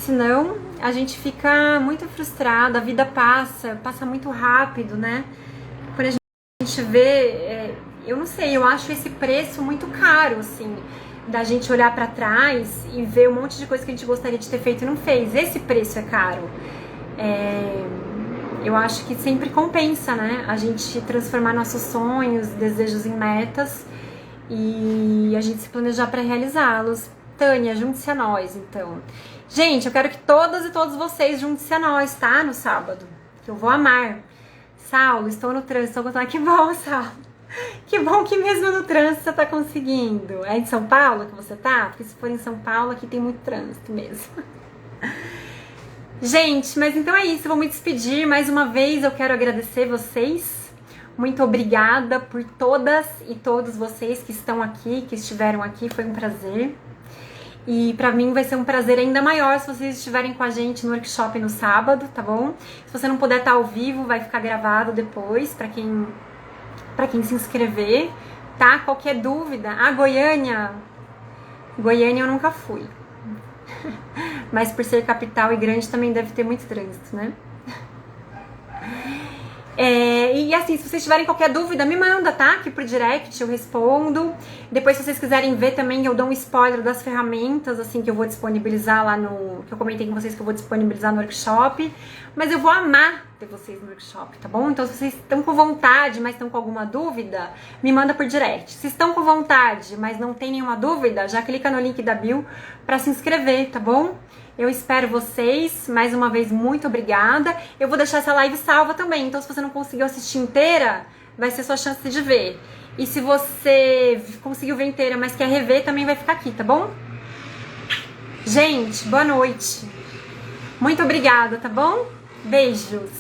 Senão a gente fica muito frustrada, a vida passa muito rápido, né? Quando a gente vê, eu não sei, eu acho esse preço muito caro, assim, da gente olhar pra trás e ver um monte de coisa que a gente gostaria de ter feito e não fez. Esse preço é caro. Eu acho que sempre compensa, né? A gente transformar nossos sonhos, desejos em metas e a gente se planejar pra realizá-los. Tânia, junte-se a nós, então. Gente, eu quero que todas e todos vocês juntem-se a nós, tá? No sábado, que eu vou amar. Saulo, estou no trânsito. Que bom, Saulo. Que bom que mesmo no trânsito você tá conseguindo. É em São Paulo que você tá? Porque se for em São Paulo, aqui tem muito trânsito mesmo. Gente, mas então é isso. Eu vou me despedir. Mais uma vez eu quero agradecer vocês. Muito obrigada por todas e todos vocês que estão aqui, que estiveram aqui. Foi um prazer. E pra mim vai ser um prazer ainda maior se vocês estiverem com a gente no workshop no sábado, tá bom? Se você não puder estar ao vivo, vai ficar gravado depois pra quem se inscrever. tá? Qualquer dúvida. Goiânia eu nunca fui. Mas por ser capital e grande também deve ter muito trânsito, né? E assim, se vocês tiverem qualquer dúvida, me manda, tá? Aqui pro direct, eu respondo. Depois, se vocês quiserem ver também, eu dou um spoiler das ferramentas, assim, que eu vou disponibilizar lá no... Que eu comentei com vocês que eu vou disponibilizar no workshop. Mas eu vou amar ter vocês no workshop, tá bom? Então, se vocês estão com vontade, mas estão com alguma dúvida, me manda por direct. Se estão com vontade, mas não tem nenhuma dúvida, já clica no link da bio pra se inscrever, tá bom? Eu espero vocês, mais uma vez, muito obrigada. Eu vou deixar essa live salva também, então se você não conseguiu assistir inteira, vai ser sua chance de ver. E se você conseguiu ver inteira, mas quer rever, também vai ficar aqui, tá bom? Gente, boa noite. Muito obrigada, tá bom? Beijos.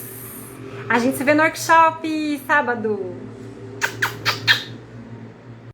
A gente se vê no workshop sábado.